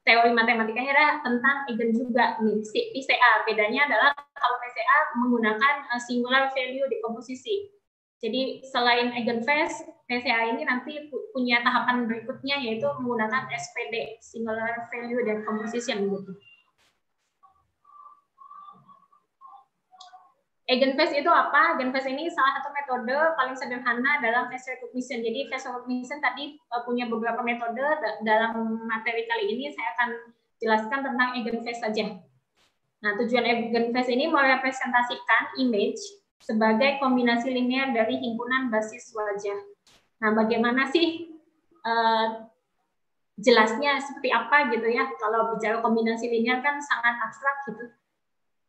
teori matematikanya adalah tentang eigen juga. Nih, PCA bedanya adalah kalau PCA menggunakan singular value decomposition. Jadi selain eigenface, PCA ini nanti punya tahapan berikutnya yaitu menggunakan SPD, singular value decomposition gitu. Eigenface itu apa? Eigenface ini salah satu metode paling sederhana dalam face recognition. Jadi face recognition tadi punya beberapa metode. Dalam materi kali ini saya akan jelaskan tentang eigenface saja. Nah, tujuan eigenface ini merepresentasikan image sebagai kombinasi linear dari himpunan basis wajah. Nah, bagaimana sih jelasnya seperti apa gitu ya? Kalau bicara kombinasi linear kan sangat abstrak gitu.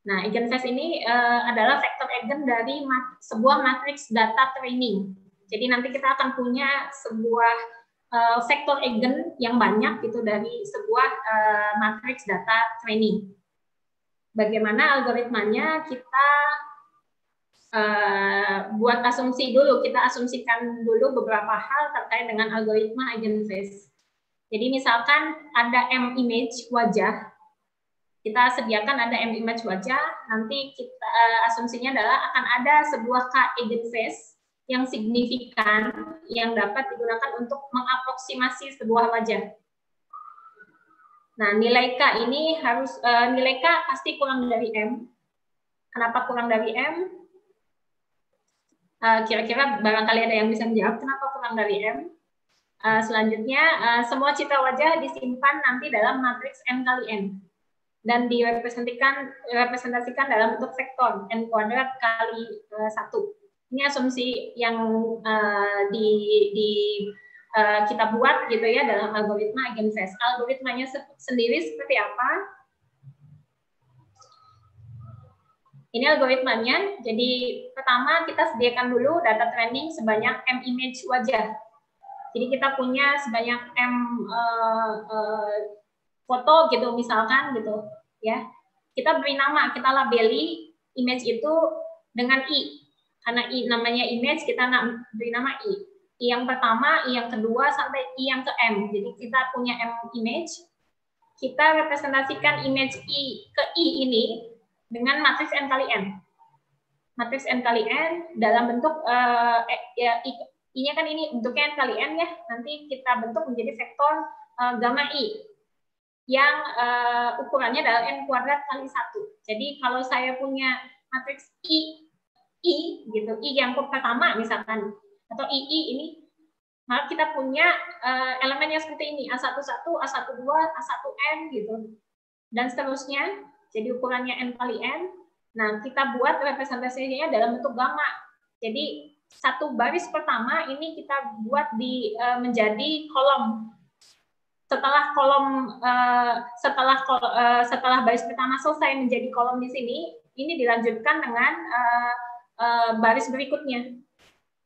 Nah, eigenvalue ini adalah vektor eigen dari sebuah matriks data training. Jadi nanti kita akan punya sebuah vektor eigen yang banyak gitu dari sebuah matriks data training. Bagaimana algoritmanya? Kita buat asumsi dulu. Kita asumsikan dulu beberapa hal terkait dengan algoritma eigenvalue. Jadi misalkan ada M image wajah. Kita sediakan ada M image wajah, nanti kita asumsinya adalah akan ada sebuah K eigenvalue yang signifikan yang dapat digunakan untuk mengaproksimasi sebuah wajah. Nah, nilai K ini harus nilai K pasti kurang dari M. Kenapa kurang dari M? Kira-kira barangkali ada yang bisa menjawab kenapa kurang dari M. Selanjutnya, semua citra wajah disimpan nanti dalam matriks N kali N. Dan direpresentasikan dalam bentuk vektor n kuadrat kali 1. Ini asumsi yang kita buat gitu ya dalam algoritma eigenvalue. Algoritmanya sendiri seperti apa? Ini algoritmanya. Jadi pertama kita sediakan dulu data training sebanyak M image wajah. Jadi kita punya sebanyak M foto gitu misalkan gitu ya, kita beri nama, kita labeli image itu dengan I, karena I namanya image, kita beri nama I yang pertama, I yang kedua sampai I yang ke M. Jadi kita punya M image, kita representasikan image I ke I ini dengan matriks N kali N. Matriks N kali N dalam bentuk I-nya kan ini bentuknya N kali N ya, nanti kita bentuk menjadi vektor gamma I yang ukurannya adalah N kuadrat kali 1. Jadi kalau saya punya matriks I gitu, I yang pertama misalkan, atau II ini, maka kita punya elemennya seperti ini, A11, A12, A1N gitu, dan seterusnya. Jadi ukurannya N kali N. Nah, kita buat representasinya dalam bentuk gamma. Jadi satu baris pertama ini kita buat menjadi kolom. Setelah baris pertama selesai menjadi kolom di sini, ini dilanjutkan dengan baris berikutnya.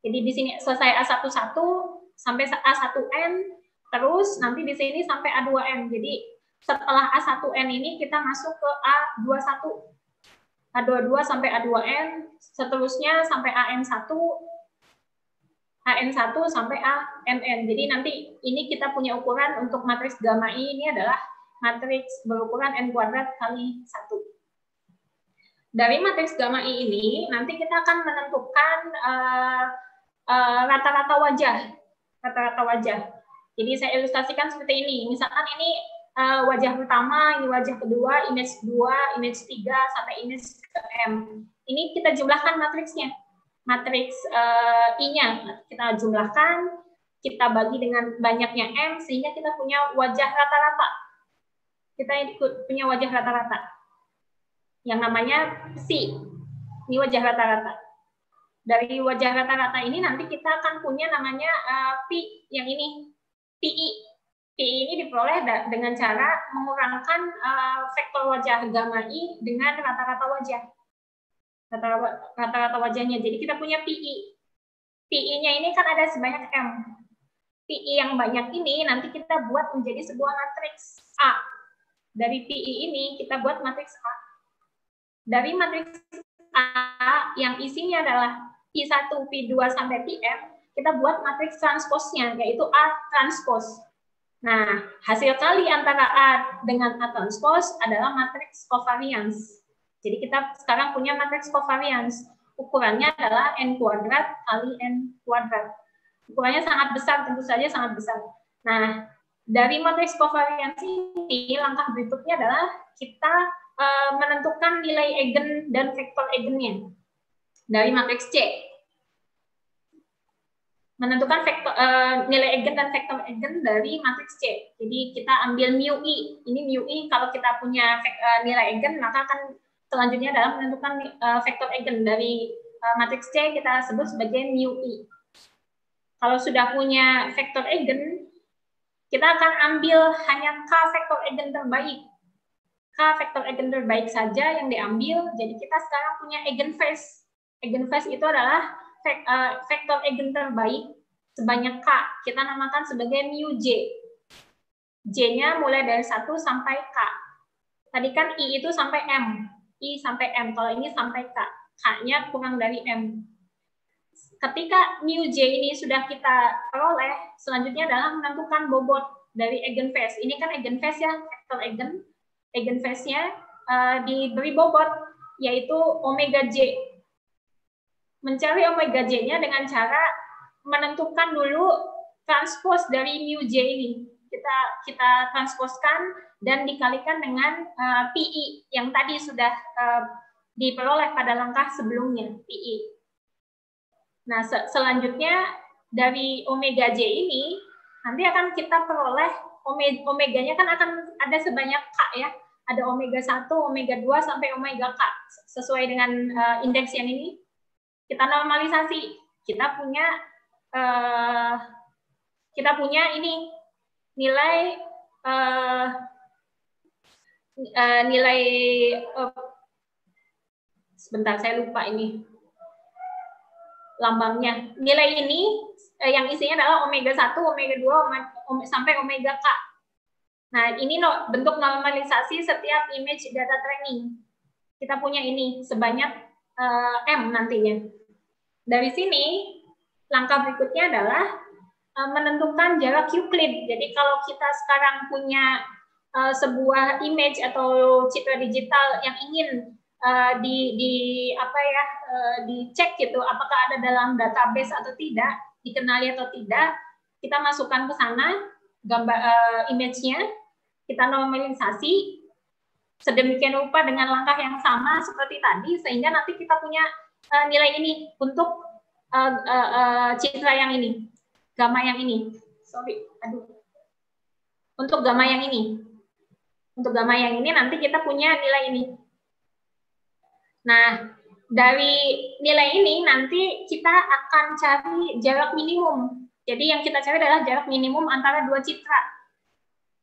Jadi di sini selesai A11 sampai A1N, terus nanti di sini sampai A2N. Jadi setelah A1N ini kita masuk ke A21, A22 sampai A2N, seterusnya sampai AN1 sampai ANN. Jadi nanti ini kita punya ukuran untuk matriks gamma I ini adalah matriks berukuran N kuadrat kali 1. Dari matriks gamma I ini nanti kita akan menentukan rata-rata wajah. Jadi saya ilustrasikan seperti ini. Misalkan ini wajah pertama, ini wajah kedua, image 2, image 3 sampai image ke M. Ini kita jumlahkan matriksnya. Matriks I-nya kita jumlahkan, kita bagi dengan banyaknya M, sehingga kita punya wajah rata-rata. Kita punya wajah rata-rata yang namanya C. Ini wajah rata-rata. Dari wajah rata-rata ini nanti kita akan punya namanya P yang ini, PI. PI ini diperoleh dengan cara mengurangkan vektor wajah gamma I dengan rata-rata wajah. Rata-rata wajahnya. Jadi kita punya PI. PI-nya ini kan ada sebanyak M. PI yang banyak ini nanti kita buat menjadi sebuah matriks A. Dari PI ini kita buat matriks A. Dari matriks A yang isinya adalah P1, P2 sampai Pm, kita buat matriks transposnya yaitu A transpose. Nah, hasil kali antara A dengan A transpose adalah matriks covariance. Jadi kita sekarang punya matriks covariance. Ukurannya adalah N kuadrat kali N kuadrat. Ukurannya sangat besar, tentu saja sangat besar. Nah, dari matriks covariance ini, langkah berikutnya adalah kita menentukan nilai eigen dan vektor eigennya dari matriks C. Menentukan vektor, nilai eigen dan vektor eigen dari matriks C. Jadi kita ambil mu I. Ini mu I, kalau kita punya nilai eigen, maka akan selanjutnya adalah menentukan vektor eigen dari matriks C kita sebut sebagai mu I. Kalau sudah punya vektor eigen, kita akan ambil hanya K vektor eigen terbaik. K vektor eigen terbaik saja yang diambil. Jadi kita sekarang punya eigenvalue. Eigenvalue itu adalah vektor eigen terbaik sebanyak K. Kita namakan sebagai mu J. J-nya mulai dari 1 sampai K. Tadi kan I itu sampai M. I sampai M. Kalau ini sampai K. K-nya kurang dari M. Ketika mu J ini sudah kita peroleh, selanjutnya adalah menentukan bobot dari eigenvalue. Ini kan eigenvalue ya, vektor eigen. Eigenvalue-nya diberi bobot, yaitu omega J. Mencari omega J-nya dengan cara menentukan dulu transpose dari mu J ini. Kita transposkan dan dikalikan dengan PI yang tadi sudah diperoleh pada langkah sebelumnya, PI. Nah, selanjutnya dari omega J ini nanti akan kita peroleh omeganya kan akan ada sebanyak K ya. Ada omega 1, omega 2 sampai omega K sesuai dengan indeks yang ini. Kita normalisasi. Kita punya ini nilai sebentar saya lupa ini lambangnya. Nilai ini yang isinya adalah omega 1, omega 2 sampai omega K. Nah, ini bentuk normalisasi setiap image data training. Kita punya ini sebanyak M nantinya. Dari sini langkah berikutnya adalah menentukan jarak Euclid. Jadi kalau kita sekarang punya sebuah image atau citra digital yang ingin dicek gitu, apakah ada dalam database atau tidak, dikenali atau tidak, kita masukkan ke sana gambar image-nya, kita normalisasi sedemikian rupa dengan langkah yang sama seperti tadi, sehingga nanti kita punya nilai ini untuk citra yang ini, gamma yang ini. Untuk gamma yang ini. Untuk gamma yang ini nanti kita punya nilai ini. Nah, dari nilai ini nanti kita akan cari jarak minimum. Jadi yang kita cari adalah jarak minimum antara dua citra.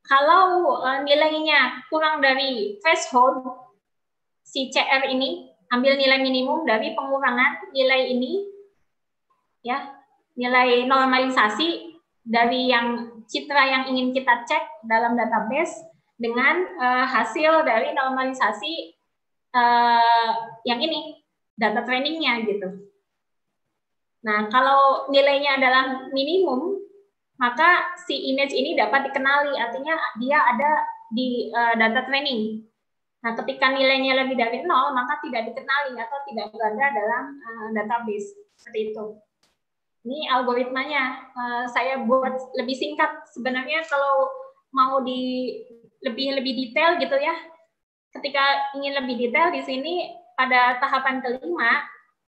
Kalau nilainya kurang dari threshold, si CR ini ambil nilai minimum dari pengurangan nilai ini, ya, nilai normalisasi dari yang citra yang ingin kita cek dalam database dengan hasil dari normalisasi yang ini, data trainingnya gitu. Nah, kalau nilainya adalah minimum, maka si image ini dapat dikenali, artinya dia ada di data training. Nah, ketika nilainya lebih dari 0, maka tidak dikenali atau tidak berada dalam database. Seperti itu. Ini algoritmanya. Saya buat lebih singkat. Sebenarnya kalau mau lebih detail gitu ya, ketika ingin lebih detail di sini pada tahapan kelima,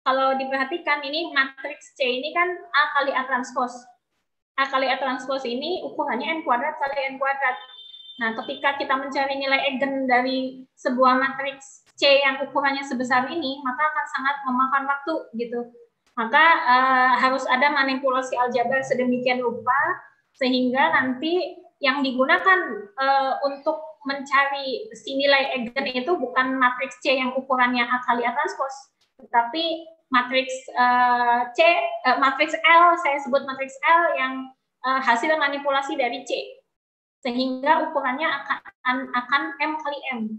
kalau diperhatikan ini matriks C ini kan A kali A transpose. A kali A transpose ini ukurannya N kuadrat kali N kuadrat. Nah, ketika kita mencari nilai eigen dari sebuah matriks C yang ukurannya sebesar ini, maka akan sangat memakan waktu gitu. Maka harus ada manipulasi aljabar sedemikian rupa sehingga nanti yang digunakan untuk mencari si nilai eigen itu bukan matriks C yang ukurannya A kali A transpose, tetapi matriks matriks L, saya sebut matriks L yang hasil manipulasi dari C, sehingga ukurannya akan M kali M.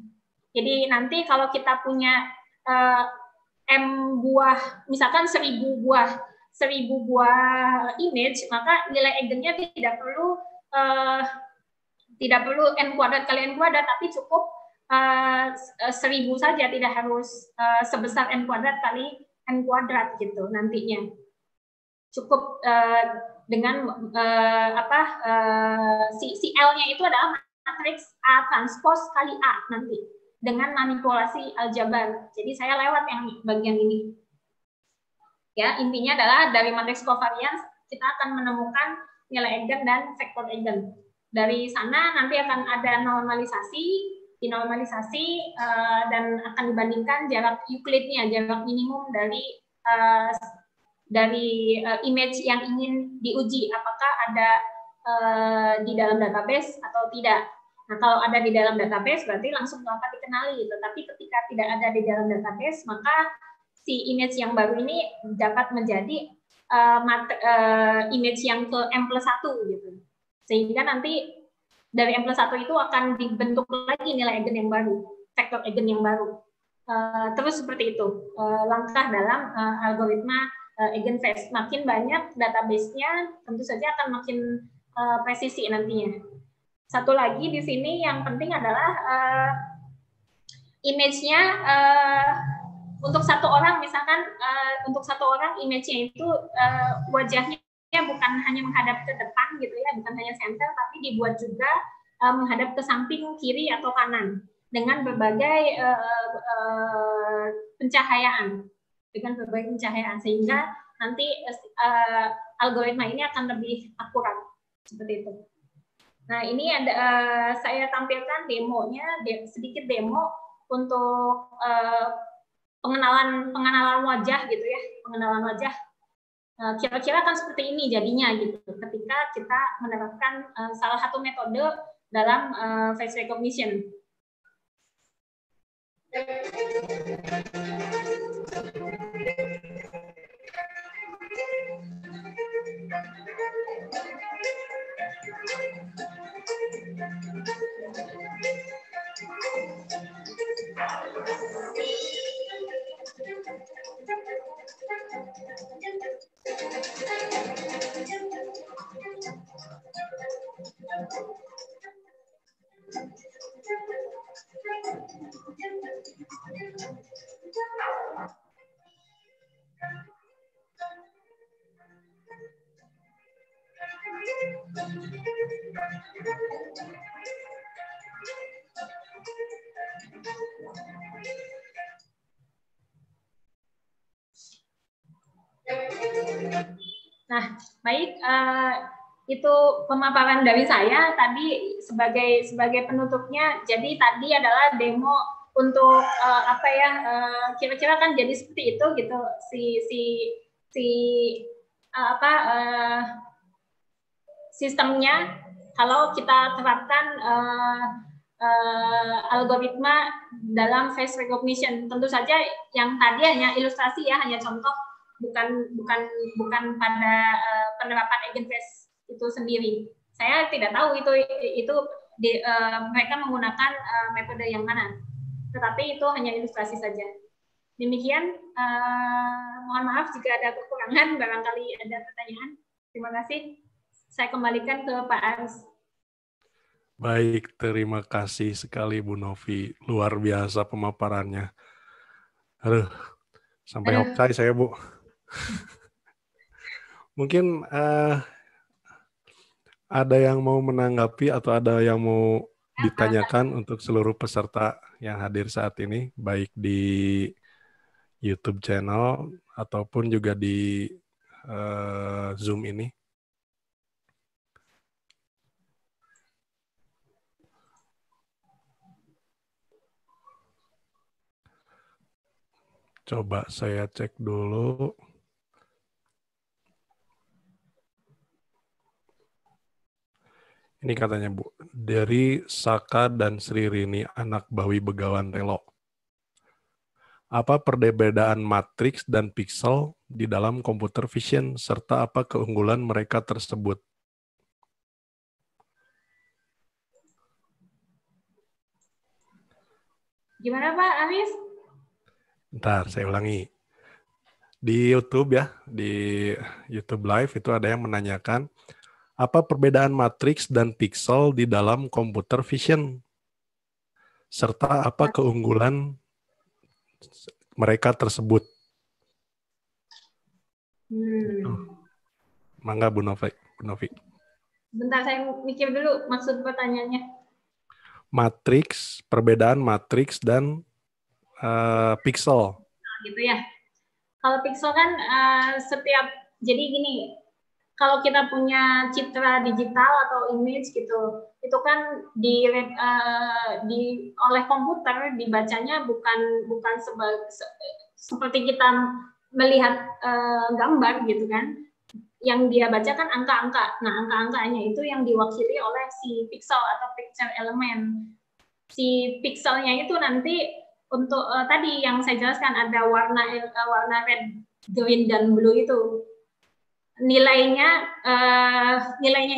Jadi nanti kalau kita punya M buah, misalkan 1000 buah image, maka nilai eigennya tidak perlu N kuadrat kali N kuadrat, tapi cukup 1000 saja, tidak harus sebesar N kuadrat kali N kuadrat gitu nantinya. Cukup dengan si L-nya itu adalah matriks A transpose kali A nanti dengan manipulasi aljabar. Jadi saya lewat yang bagian ini. Ya, intinya adalah dari matriks covariance kita akan menemukan nilai eigen dan vektor eigen. Dari sana nanti akan ada dinormalisasi dan akan dibandingkan jarak Euclidnya, jarak minimum dari image yang ingin diuji, apakah ada di dalam database atau tidak. Nah, kalau ada di dalam database berarti langsung dapat dikenali. Tetapi ketika tidak ada di dalam database, maka si image yang baru ini dapat menjadi image yang ke M+1 gitu. Sehingga nanti dari M+1 itu akan dibentuk lagi nilai eigen yang baru, vektor eigen yang baru. Terus seperti itu langkah dalam algoritma eigenvalue. Makin banyak database-nya, tentu saja akan makin presisi nantinya. Satu lagi di sini yang penting adalah image-nya untuk satu orang, misalkan untuk satu orang image-nya itu wajahnya bukan hanya menghadap ke depan gitu ya, bukan hanya center, tapi dibuat juga menghadap ke samping, kiri atau kanan dengan berbagai pencahayaan, sehingga nanti algoritma ini akan lebih akurat seperti itu. Nah, ini ada saya tampilkan demonya, sedikit demo untuk pengenalan wajah gitu ya, pengenalan wajah. Kira-kira kan seperti ini jadinya gitu ketika kita menerapkan salah satu metode dalam face recognition. Nah, baik, itu pemaparan dari saya tadi sebagai penutupnya. Jadi tadi adalah demo untuk kira-kira kan jadi seperti itu gitu sistemnya kalau kita terapkan algoritma dalam face recognition. Tentu saja yang tadi hanya ilustrasi ya, hanya contoh, bukan pada penerapan eigenvalue itu sendiri. Saya tidak tahu itu mereka menggunakan metode yang mana, tetapi itu hanya ilustrasi saja. Demikian, mohon maaf jika ada kekurangan, barangkali ada pertanyaan. Terima kasih. Saya kembalikan ke Pak Aris. Baik, terima kasih sekali Bu Novi. Luar biasa pemaparannya. Aduh, sampai hokai saya, Bu. Mungkin ada yang mau menanggapi atau ada yang mau ditanyakan untuk seluruh peserta yang hadir saat ini, baik di YouTube channel ataupun juga di Zoom ini. Coba saya cek dulu. Ini katanya Bu, dari Saka dan Sri Rini, anak Bawi Begawan Relo. Apa perbedaan matriks dan pixel di dalam computer vision, serta apa keunggulan mereka tersebut? Gimana Pak Aris? Bentar, saya ulangi. Di YouTube ya, di YouTube Live itu ada yang menanyakan, apa perbedaan matriks dan pixel di dalam computer vision? Serta apa keunggulan mereka tersebut? Mangga Bu Novi. Bentar, saya mikir dulu maksud pertanyaannya. Matriks, perbedaan matriks dan pixel. Gitu ya. Kalau pixel kan jadi gini, kalau kita punya citra digital atau image gitu, itu kan oleh komputer dibacanya bukan seperti kita melihat gambar gitu kan, yang dia baca kan angka-angka. Nah, angka-angkanya itu yang diwakili oleh si pixel atau picture element. Si pixelnya itu nanti untuk tadi yang saya jelaskan ada warna red, green, dan blue itu. Nilainya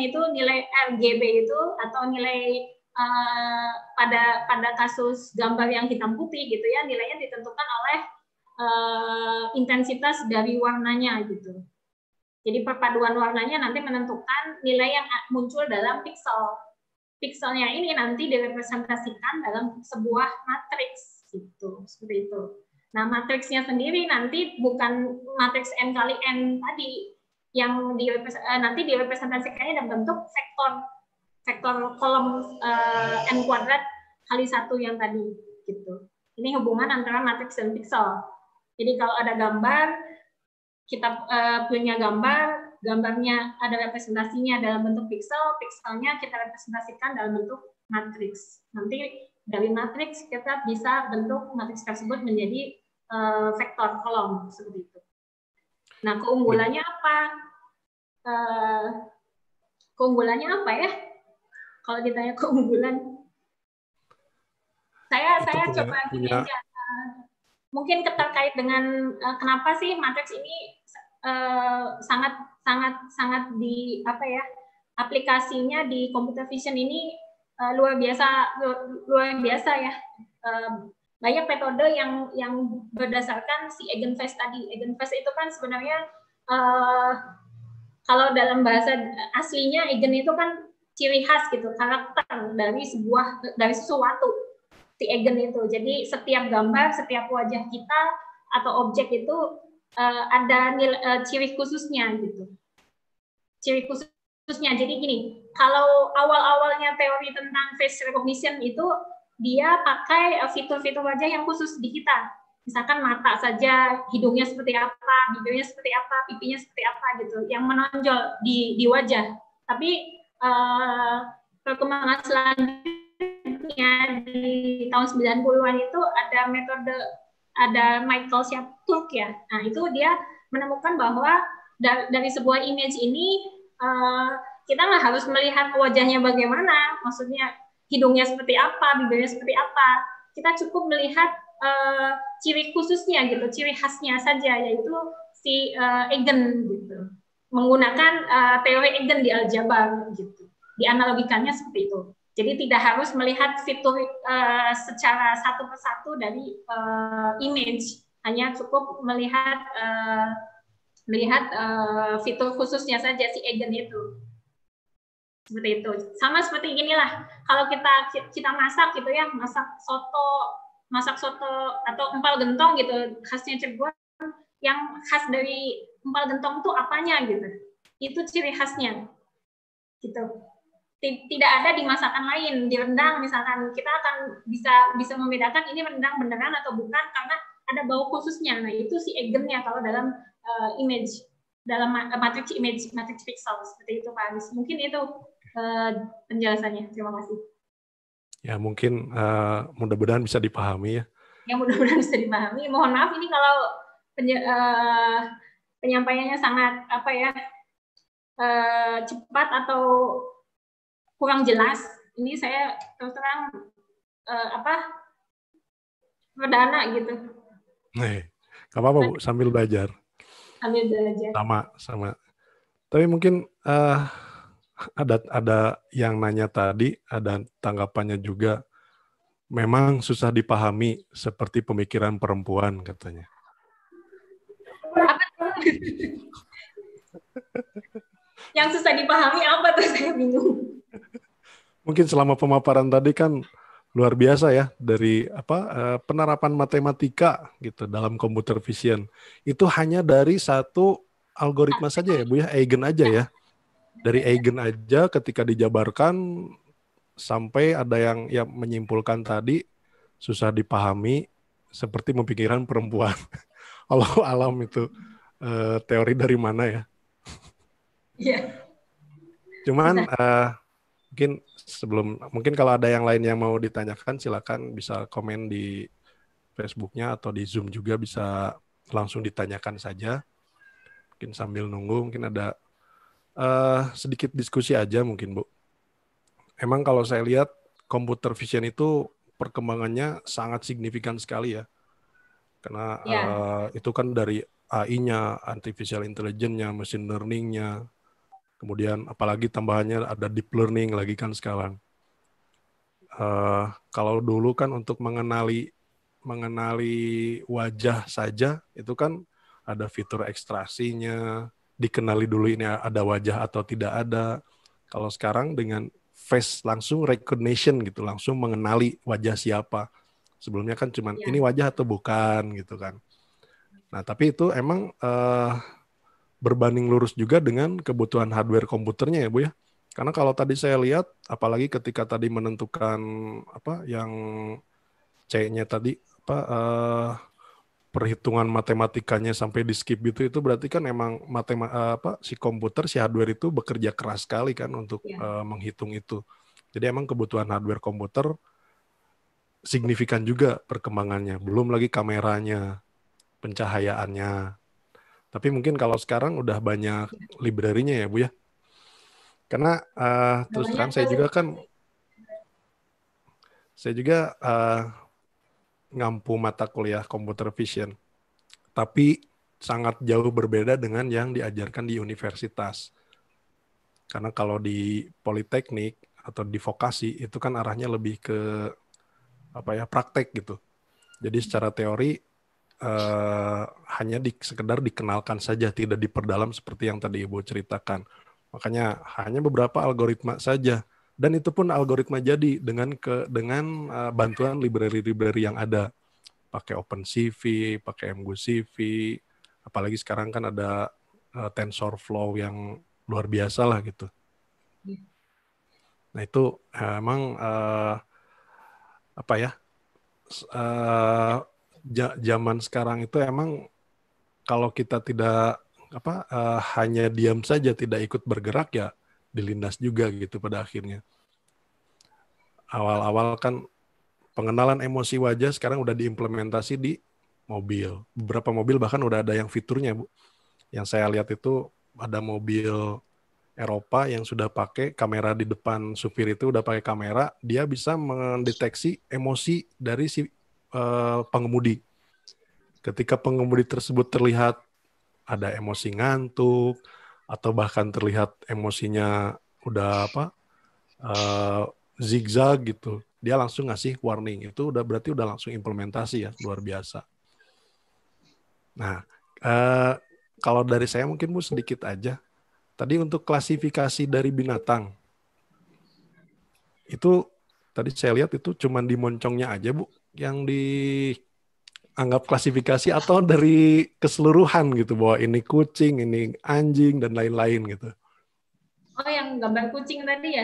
itu nilai RGB itu atau nilai pada kasus gambar yang hitam putih gitu ya, nilainya ditentukan oleh intensitas dari warnanya gitu. Jadi perpaduan warnanya nanti menentukan nilai yang muncul dalam pixel. Pixelnya ini nanti direpresentasikan dalam sebuah matriks gitu, seperti itu. Nah, matriksnya sendiri nanti bukan matriks n kali n tadi, yang nanti direpresentasikannya dalam bentuk vektor kolom n kuadrat kali 1 yang tadi gitu. Ini hubungan antara matriks dan pixel. Jadi kalau ada gambar, kita punya gambarnya ada representasinya dalam bentuk pixel, pixelnya kita representasikan dalam bentuk matriks. Nanti dari matriks kita bisa bentuk matriks tersebut menjadi vektor kolom seperti itu. Nah, keunggulannya apa? Keunggulannya apa ya? Kalau ditanya keunggulan, saya coba gini aja. Mungkin terkait dengan kenapa sih matriks ini sangat di apa ya, aplikasinya di computer vision ini luar biasa ya. Banyak metode yang berdasarkan si eigenvalue tadi. Eigenvalue itu kan sebenarnya kalau dalam bahasa aslinya eigen itu kan ciri khas gitu, karakter dari sesuatu, si eigen itu. Jadi setiap gambar, setiap wajah kita atau objek itu ada ciri khususnya gitu. Ciri khususnya. Jadi gini, kalau awal-awalnya teori tentang face recognition itu dia pakai fitur-fitur wajah yang khusus di kita. Misalkan mata saja, hidungnya seperti apa, bibirnya seperti apa, pipinya seperti apa gitu, yang menonjol di wajah. Tapi perkembangan selanjutnya di tahun 90-an itu ada metode, ada Michael Schachter ya. Nah, itu dia menemukan bahwa dari sebuah image ini kita nggak harus melihat wajahnya bagaimana, maksudnya hidungnya seperti apa, bibirnya seperti apa. Kita cukup melihat ciri khususnya gitu, ciri khasnya saja, yaitu si eigen gitu. Menggunakan teori eigen di aljabar gitu. Dianalogikannya seperti itu. Jadi tidak harus melihat fitur secara satu persatu dari image, hanya cukup melihat fitur khususnya saja si eigen itu. Seperti itu. Sama seperti inilah. Kalau kita masak gitu ya, masak soto atau empal gentong gitu, khasnya Cirebon, yang khas dari empal gentong itu apanya gitu. Itu ciri khasnya. Gitu. Tidak ada di masakan lain. Di rendang misalkan kita akan bisa membedakan ini rendang beneran atau bukan karena ada bau khususnya. Nah, itu si eigennya kalau dalam image, dalam matriks image, matriks pixel seperti itu Pak Aris. Mungkin itu penjelasannya. Terima kasih. Ya, mungkin mudah-mudahan bisa dipahami ya. Ya, mudah-mudahan bisa dipahami. Mohon maaf ini kalau penyampaiannya sangat apa ya, cepat atau kurang jelas. Ini saya terus terang perdana gitu. Nih, nggak apa-apa Bu, sambil belajar. Sambil belajar. Sama. Tapi mungkin ada yang nanya tadi, ada tanggapannya juga. Memang susah dipahami seperti pemikiran perempuan katanya. Apa tuh? Yang susah dipahami apa tuh, saya bingung. Mungkin selama pemaparan tadi kan luar biasa ya, dari penerapan matematika gitu dalam computer vision. Itu hanya dari satu algoritma saja ya Bu ya, eigen aja ya. Dari eigen aja ketika dijabarkan sampai ada yang menyimpulkan tadi susah dipahami seperti pemikiran perempuan. Allah alam itu teori dari mana ya? Iya. Cuman mungkin kalau ada yang lain yang mau ditanyakan silakan bisa komen di Facebooknya atau di Zoom juga bisa langsung ditanyakan saja. Mungkin sambil nunggu, mungkin ada sedikit diskusi aja mungkin, Bu. Emang kalau saya lihat computer vision itu perkembangannya sangat signifikan sekali ya. Karena itu kan dari AI-nya, artificial intelligence-nya, machine learning-nya, kemudian apalagi tambahannya ada deep learning lagi kan sekarang. Kalau dulu kan untuk mengenali wajah saja itu kan ada fitur ekstraksinya, dikenali dulu ini ada wajah atau tidak ada. Kalau sekarang dengan face langsung recognition gitu, langsung mengenali wajah siapa. Sebelumnya kan cuman ini wajah atau bukan gitu kan. Nah, tapi itu emang berbanding lurus juga dengan kebutuhan hardware komputernya ya, Bu ya. Karena kalau tadi saya lihat, apalagi ketika tadi menentukan apa yang C-nya tadi perhitungan matematikanya sampai di skip gitu, itu berarti kan emang si komputer, si hardware itu bekerja keras sekali kan untuk menghitung itu. Jadi emang kebutuhan hardware komputer signifikan juga perkembangannya. Belum lagi kameranya, pencahayaannya. Tapi mungkin kalau sekarang udah banyak library-nya ya, Bu ya. Karena terus terang saya juga ngampu mata kuliah computer vision. Tapi sangat jauh berbeda dengan yang diajarkan di universitas. Karena kalau di politeknik atau di vokasi itu kan arahnya lebih ke praktek gitu. Jadi secara teori hanya sekedar dikenalkan saja, tidak diperdalam seperti yang tadi Ibu ceritakan. Makanya hanya beberapa algoritma saja, dan itu pun algoritma jadi dengan bantuan library-library yang ada, pakai OpenCV, pakai MGuCV, apalagi sekarang kan ada TensorFlow yang luar biasa lah gitu. Nah itu emang zaman sekarang itu emang kalau kita tidak hanya diam saja, tidak ikut bergerak, ya dilindas juga gitu pada akhirnya. Awal-awal kan pengenalan emosi wajah sekarang udah diimplementasi di mobil. Beberapa mobil bahkan udah ada yang fiturnya, Bu. Yang saya lihat itu ada mobil Eropa yang sudah pakai kamera di depan supir, itu udah pakai kamera, dia bisa mendeteksi emosi dari si pengemudi. Ketika pengemudi tersebut terlihat ada emosi ngantuk, atau bahkan terlihat emosinya udah zigzag gitu, dia langsung ngasih warning. Itu berarti udah langsung implementasi ya, luar biasa. Nah, kalau dari saya mungkin Bu sedikit aja. Tadi untuk klasifikasi dari binatang, itu tadi saya lihat itu cuman di moncongnya aja, Bu, yang dianggap klasifikasi, atau dari keseluruhan gitu, bahwa ini kucing, ini anjing, dan lain-lain gitu. Oh, yang gambar kucing tadi ya?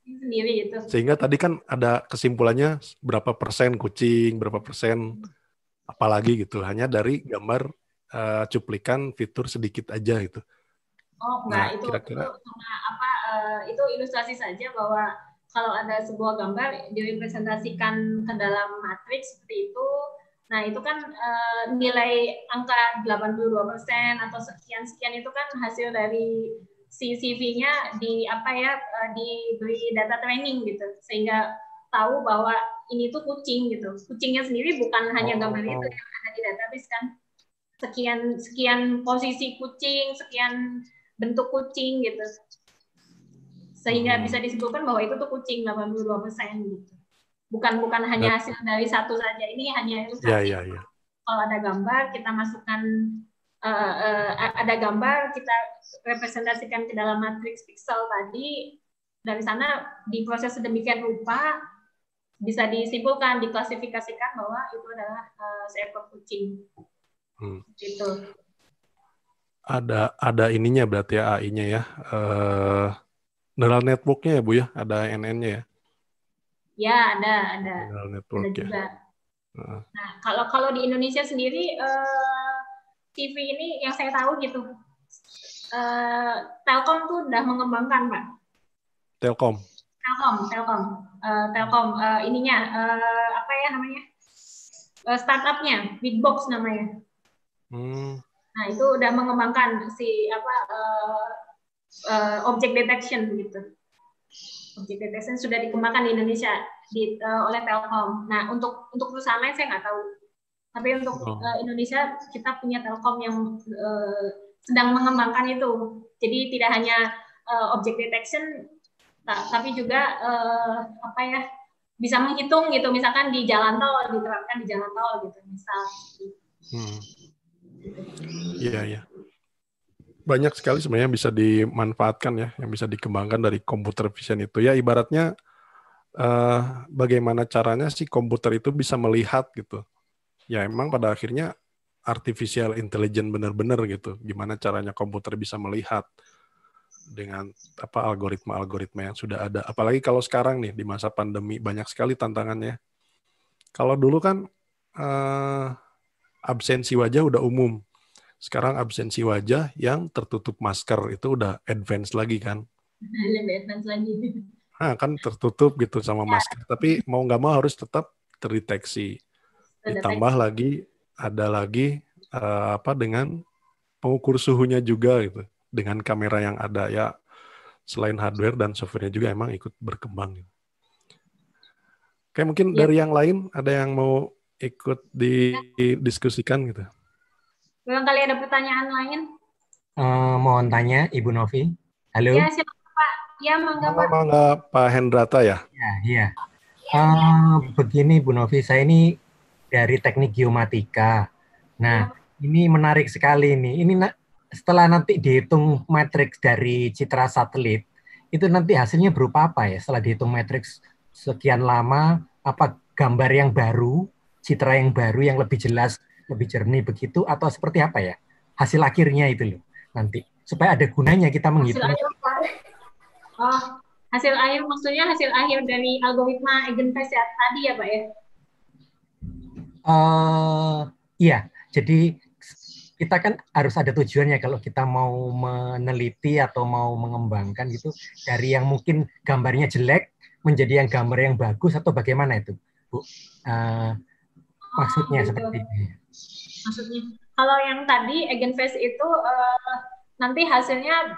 Sendiri gitu. Sehingga tadi kan ada kesimpulannya berapa persen kucing, berapa persen apalagi gitu, hanya dari gambar cuplikan fitur sedikit aja gitu. Oh enggak, itu itu ilustrasi saja bahwa kalau ada sebuah gambar direpresentasikan ke dalam matriks seperti itu, nah itu kan nilai angka 82% atau sekian itu kan hasil dari CV-nya diberi data training gitu, sehingga tahu bahwa ini tuh kucing gitu. Kucingnya sendiri bukan hanya gambar itu yang ada di database kan. Sekian posisi kucing, sekian bentuk kucing gitu. Sehingga bisa disebutkan bahwa itu tuh kucing 82% gitu. Bukan hanya hasil dari satu saja. Ini hanya ilustrasi. Ya. Kalau ada gambar, kita masukkan ada gambar, kita representasikan ke dalam matriks pixel tadi. Dari sana diproses sedemikian rupa, bisa disimpulkan, diklasifikasikan bahwa itu adalah seekor kucing. Gitu. Ada ininya berarti ya, AI-nya ya. Neural network-nya ya, Bu ya, ada NN-nya ya. Ya, ada. Neural network ada juga. Ya. Nah, kalau di Indonesia sendiri TV ini yang saya tahu gitu, Telkom tuh udah mengembangkan, Pak. Telkom. Ininya apa ya namanya? startupnya, Bitbox namanya. Nah, itu udah mengembangkan si object detection gitu. Object detection sudah dikembangkan di Indonesia oleh Telkom. Nah, untuk perusahaan lain saya nggak tahu. Tapi untuk Indonesia kita punya Telkom yang sedang mengembangkan itu. Jadi tidak hanya object detection, tapi juga bisa menghitung gitu. Misalkan di jalan tol, diterapkan di jalan tol gitu. Misal. Iya, iya. Banyak sekali sebenarnya bisa dimanfaatkan ya, yang bisa dikembangkan dari computer vision itu. Ya ibaratnya bagaimana caranya si komputer itu bisa melihat gitu. Ya emang pada akhirnya artificial intelligence benar-benar gitu. Gimana caranya komputer bisa melihat dengan algoritma-algoritma yang sudah ada. Apalagi kalau sekarang nih di masa pandemi banyak sekali tantangannya. Kalau dulu kan absensi wajah udah umum. Sekarang absensi wajah yang tertutup masker itu udah advance lagi kan. Lebih advance lagi. Nah, kan tertutup gitu sama masker. Tapi mau nggak mau harus tetap terdeteksi. Ditambah lagi ada lagi dengan pengukur suhunya juga gitu. Dengan kamera yang ada ya, selain hardware dan softwarenya juga emang ikut berkembang. Gitu. Oke, mungkin dari yang lain ada yang mau ikut didiskusikan gitu. Barangkali ada pertanyaan lain? Mohon tanya Ibu Novi. Halo. Ya, silakan Pak. Ya, mangga Pak. Mangga Pak Hendrata ya. Iya. Begini Bu Novi, saya ini dari teknik geomatika. Nah, ini menarik sekali nih. Ini setelah nanti dihitung matriks dari citra satelit, itu nanti hasilnya berupa apa ya? Setelah dihitung matriks sekian lama, apa gambar yang baru, citra yang baru yang lebih jelas, lebih jernih begitu, atau seperti apa ya? Hasil akhirnya itu loh nanti. Supaya ada gunanya kita menghitung. Hasil akhir maksudnya hasil akhir dari algoritma Eigenvalue tadi ya Pak ya? Iya, jadi kita kan harus ada tujuannya kalau kita mau meneliti atau mau mengembangkan gitu dari yang mungkin gambarnya jelek menjadi yang gambar yang bagus atau bagaimana itu, Bu? Maksudnya seperti ini. Maksudnya kalau yang tadi Eigenvalue itu nanti hasilnya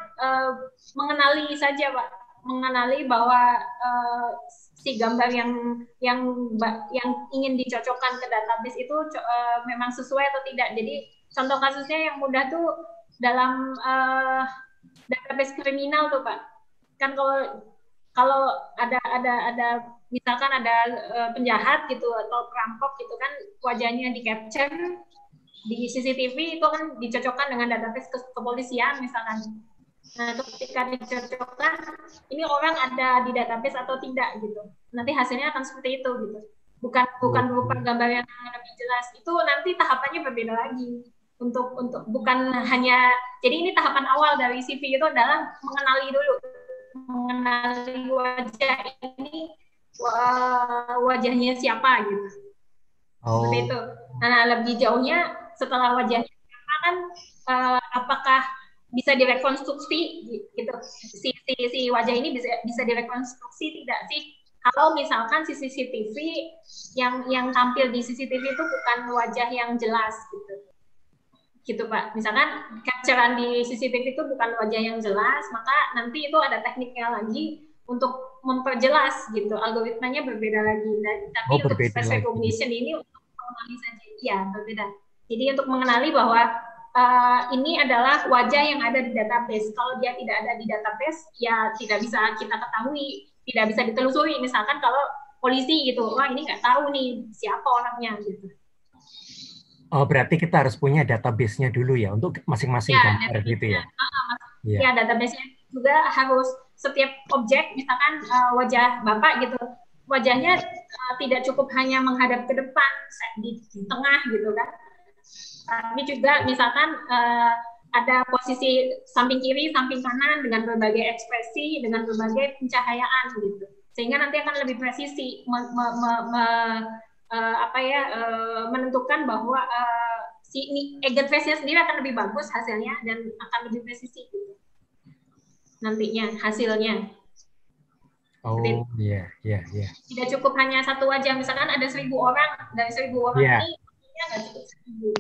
mengenali saja Pak, mengenali bahwa si gambar yang ingin dicocokkan ke database itu memang sesuai atau tidak. Jadi contoh kasusnya yang mudah tuh dalam database kriminal tuh Pak. Kan kalau ada misalkan ada penjahat gitu atau perampok gitu kan wajahnya di capture di CCTV itu kan dicocokkan dengan database kepolisian misalkan. Nah, ketika dicocokkan, ini orang ada di database atau tidak gitu. Nanti hasilnya akan seperti itu gitu. Bukan berupa gambar yang lebih jelas. Itu nanti tahapannya berbeda lagi. Untuk bukan hanya jadi ini tahapan awal dari CV itu adalah mengenali dulu. Mengenali wajah ini wajahnya siapa gitu. Seperti itu. Nah, lebih jauhnya setelah wajahnya siapa kan apakah bisa direkonstruksi gitu si wajah ini bisa direkonstruksi tidak sih kalau misalkan si CCTV yang tampil di CCTV itu bukan wajah yang jelas gitu Pak, misalkan capturean di CCTV itu bukan wajah yang jelas, maka nanti itu ada tekniknya lagi untuk memperjelas gitu, algoritmanya berbeda lagi. Tapi untuk face recognition ini untuk mengenali saja, ya berbeda. Jadi untuk mengenali bahwa ini adalah wajah yang ada di database. Kalau dia tidak ada di database, ya tidak bisa kita ketahui, tidak bisa ditelusuri. Misalkan kalau polisi gitu, wah ini nggak tahu nih siapa orangnya gitu. Oh, berarti kita harus punya database-nya dulu ya untuk masing-masing gambar gitu ya? Ya, database-nya juga harus setiap objek, misalkan wajah Bapak gitu, wajahnya tidak cukup hanya menghadap ke depan, di tengah gitu kan. Tapi juga misalkan ada posisi samping kiri, samping kanan dengan berbagai ekspresi, dengan berbagai pencahayaan gitu. Sehingga nanti akan lebih presisi menentukan bahwa si Eigenvalue-nya sendiri akan lebih bagus hasilnya dan akan lebih presisi gitu. Nantinya hasilnya. Oh, iya. Tidak cukup hanya satu wajah, misalkan ada 1.000 orang, dari 1.000 orang ini cukup setuju.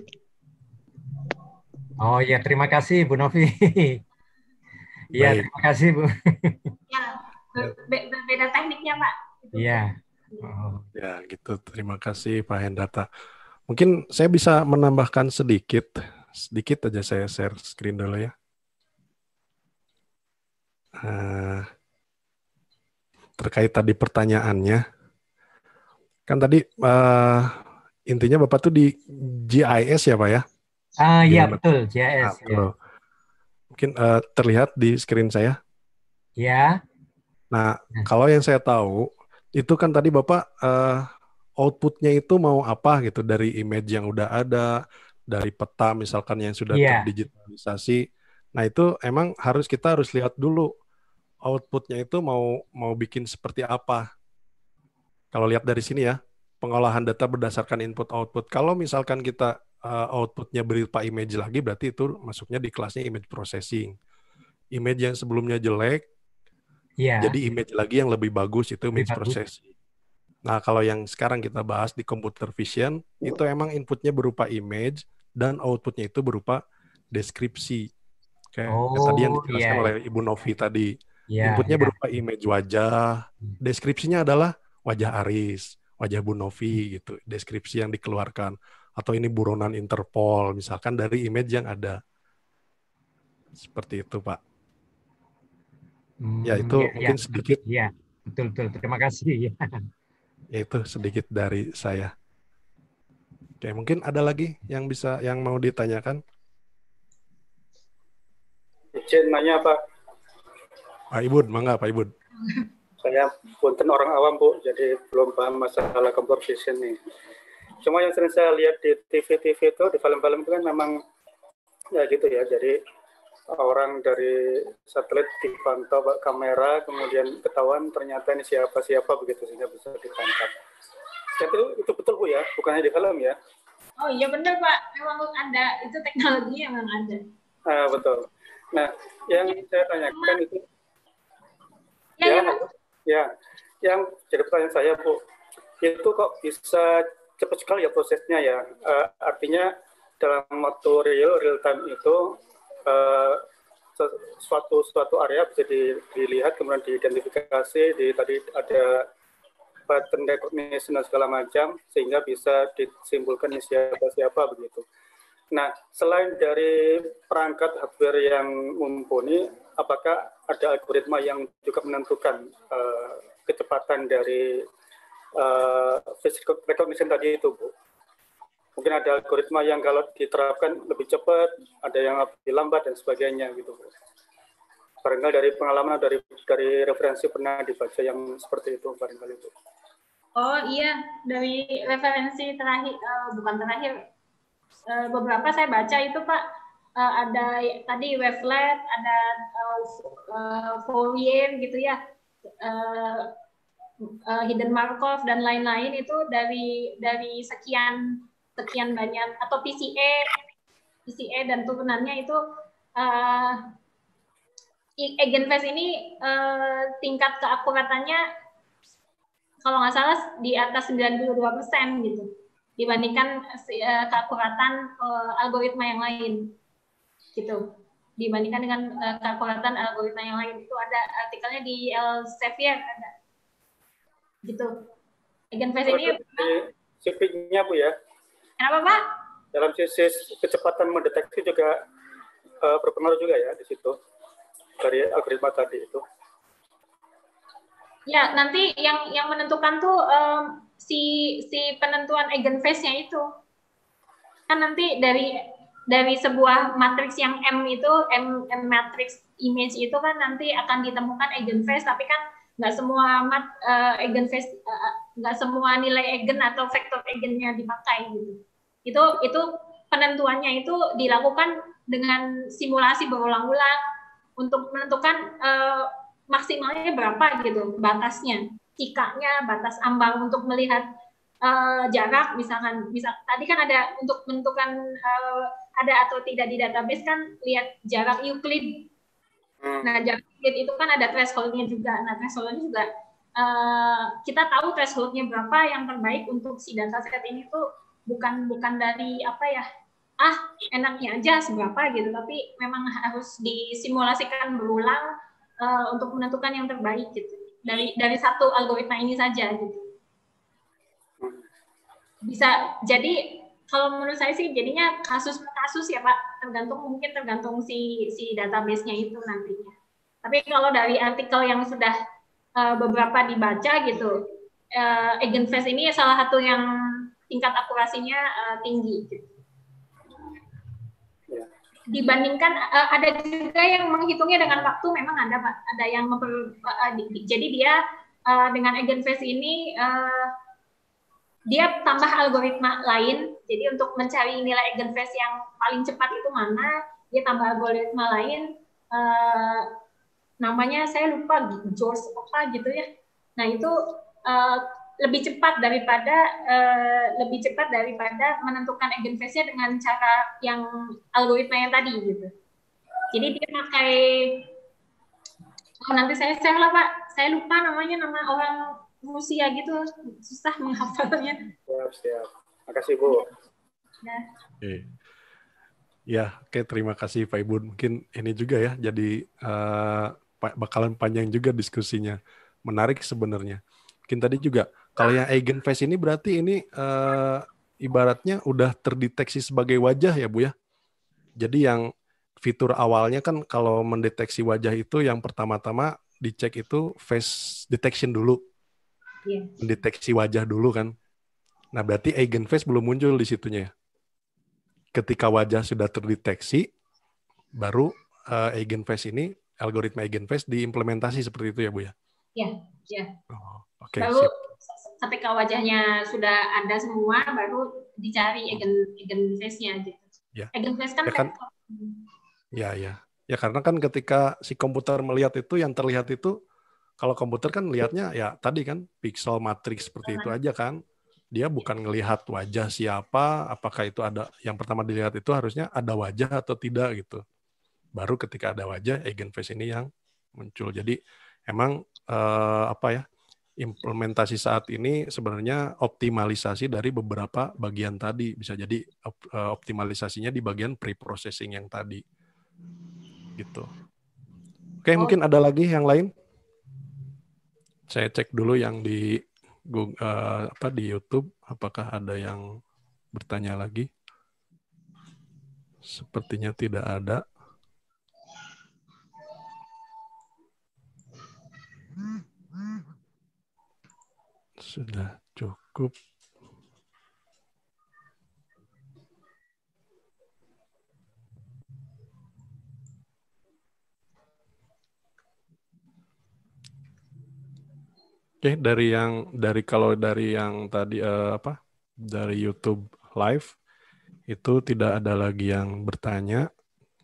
Oh ya, terima kasih Bu Novi. Iya, Baik. terima kasih Bu. Ya, berbeda tekniknya Pak. Iya. Oh. Ya, gitu. Terima kasih Pak Hendrata. Mungkin saya bisa menambahkan sedikit aja, saya share screen dulu ya. Terkait tadi pertanyaannya, kan tadi intinya Bapak tuh di GIS ya Pak ya? Iya Gimana? betul, GIS. Nah, betul. Mungkin terlihat di screen saya. Ya. Nah, kalau yang saya tahu, itu kan tadi Bapak outputnya itu mau apa gitu, dari image yang udah ada, dari peta misalkan yang sudah terdigitalisasi. Nah, itu emang kita harus lihat dulu outputnya itu mau bikin seperti apa. Kalau lihat dari sini ya, pengolahan data berdasarkan input output. Kalau misalkan kita outputnya berupa image lagi, berarti itu masuknya di kelasnya image processing. Image yang sebelumnya jelek, jadi image lagi yang lebih bagus, itu image processing. Nah, kalau yang sekarang kita bahas di computer vision, itu emang inputnya berupa image, dan outputnya itu berupa deskripsi. Kayak tadi yang dijelaskan oleh Ibu Novi tadi. Inputnya berupa image wajah, deskripsinya adalah wajah Aris, wajah Bu Novi gitu, deskripsi yang dikeluarkan. Atau ini buronan Interpol, misalkan dari image yang ada. Seperti itu, Pak. Ya, itu mungkin sedikit. Iya, betul. Terima kasih. Ya, itu sedikit dari saya. Oke, mungkin ada lagi yang mau ditanyakan? Izin nanya Pak. Pak Ibud, mangga Pak Ibud. Saya punten orang awam Bu, jadi belum paham masalah computer vision nih. Cuma yang sering saya lihat di TV-TV itu, di film-film itu kan memang ya gitu ya, jadi orang dari satelit dipantau pakai kamera, kemudian ketahuan ternyata ini siapa begitu, sehingga bisa ditangkap. Itu betul Bu ya, bukannya di film ya? Oh iya benar Pak, memang ada, itu teknologi yang memang ada. Betul. Nah, yang saya tanyakan itu, yang jadi pertanyaan saya Bu, itu kok bisa cepat sekali ya prosesnya ya? Artinya dalam waktu real time itu suatu area bisa dilihat, kemudian diidentifikasi, tadi ada pattern recognition dan segala macam, sehingga bisa disimpulkan siapa begitu. Nah, selain dari perangkat hardware yang mumpuni, apakah ada algoritma yang juga menentukan kecepatan dari face recognition tadi itu, Bu? Mungkin ada algoritma yang kalau diterapkan lebih cepat, ada yang lebih lambat dan sebagainya gitu, Bu. Barangkali dari pengalaman, dari referensi pernah dibaca yang seperti itu barangkali itu. Oh iya, dari referensi terakhir, bukan terakhir, beberapa saya baca itu Pak, ada tadi wavelet, ada Fourier gitu ya, hidden Markov dan lain-lain, itu dari sekian banyak, atau PCA dan turunannya itu Eigenface ini tingkat keakuratannya kalau nggak salah di atas 92% gitu, dibandingkan keakuratan algoritma yang lain gitu, dibandingkan dengan keakuratan algoritma yang lain. Itu ada artikelnya di Elsevier ada gitu. Eigenface ini CPU-nya Bu ya? Kenapa Pak? Dalam sisi kecepatan mendeteksi juga berpengaruh juga ya di situ dari algoritma tadi itu. Ya, nanti yang menentukan tuh si penentuan eigenface-nya itu. Kan nanti dari sebuah matriks yang M itu, M matrix image itu kan nanti akan ditemukan eigenface, tapi kan nggak semua eigenface, nggak semua nilai eigen atau vektor eigennya dipakai gitu. Itu penentuannya itu dilakukan dengan simulasi berulang-ulang untuk menentukan maksimalnya berapa gitu, batasnya, cikanya, batas ambang untuk melihat jarak, misalkan tadi kan ada untuk menentukan ada atau tidak di database kan lihat jarak Euclid. Nah, jarak Euclid itu kan ada threshold-nya juga. Nah, threshold-nya juga kita tahu threshold-nya berapa yang terbaik untuk si dataset ini tuh bukan dari apa ya, enaknya aja seberapa gitu, tapi memang harus disimulasikan berulang untuk menentukan yang terbaik gitu dari satu algoritma ini saja gitu. Bisa jadi kalau menurut saya sih jadinya kasus per kasus ya Pak, tergantung si database-nya itu nantinya. Tapi kalau dari artikel yang sudah beberapa dibaca gitu, Eigenfest ini salah satu yang tingkat akurasinya tinggi gitu. Dibandingkan ada juga yang menghitungnya dengan waktu, memang ada Pak, ada yang jadi dia dengan Eigenfest ini dia tambah algoritma lain. Jadi untuk mencari nilai Eigenfest yang paling cepat itu mana, dia tambah algoritma lain, namanya saya lupa, George apa gitu ya. Nah itu lebih cepat daripada menentukan Eigenfest-nya dengan cara yang algoritma yang tadi gitu. Jadi dia pakai, nanti saya share lah Pak, saya lupa namanya, nama orang Rusia gitu, susah menghafalnya. Siap. Makasih Bu. Ya, oke, terima kasih Pak Ibu. Mungkin ini juga ya, jadi bakalan panjang juga diskusinya. Menarik sebenarnya. Mungkin tadi juga, kalau yang Eigenfest ini berarti ini ibaratnya udah terdeteksi sebagai wajah ya Bu ya? Jadi yang fitur awalnya kan kalau mendeteksi wajah itu yang pertama-tama dicek itu face detection dulu. Mendeteksi wajah dulu kan. Nah, berarti Eigenfest belum muncul di situnya ya. Ketika wajah sudah terdeteksi, baru Eigenfest ini, algoritma Eigenfest diimplementasi seperti itu ya, Bu ya? Iya. Oh, oke, baru sip. Ketika wajahnya sudah ada semua, baru dicari Eigenfest-nya gitu. Ya. Eigenfest kan, ya. Ya, karena kan ketika si komputer melihat itu, yang terlihat itu, kalau komputer kan lihatnya ya tadi kan pixel matrix seperti itu aja kan. Dia bukan ngelihat wajah siapa, apakah itu ada, yang pertama dilihat itu harusnya ada wajah atau tidak gitu. Baru ketika ada wajah, Eigenfest ini yang muncul. Jadi emang implementasi saat ini sebenarnya optimalisasi dari beberapa bagian tadi. Bisa jadi optimalisasinya di bagian pre-processing yang tadi. Gitu. Oke, mungkin ada lagi yang lain? Saya cek dulu yang di Google, di YouTube, apakah ada yang bertanya lagi? Sepertinya tidak ada. Sudah cukup. Oke, dari yang tadi dari YouTube Live itu tidak ada lagi yang bertanya.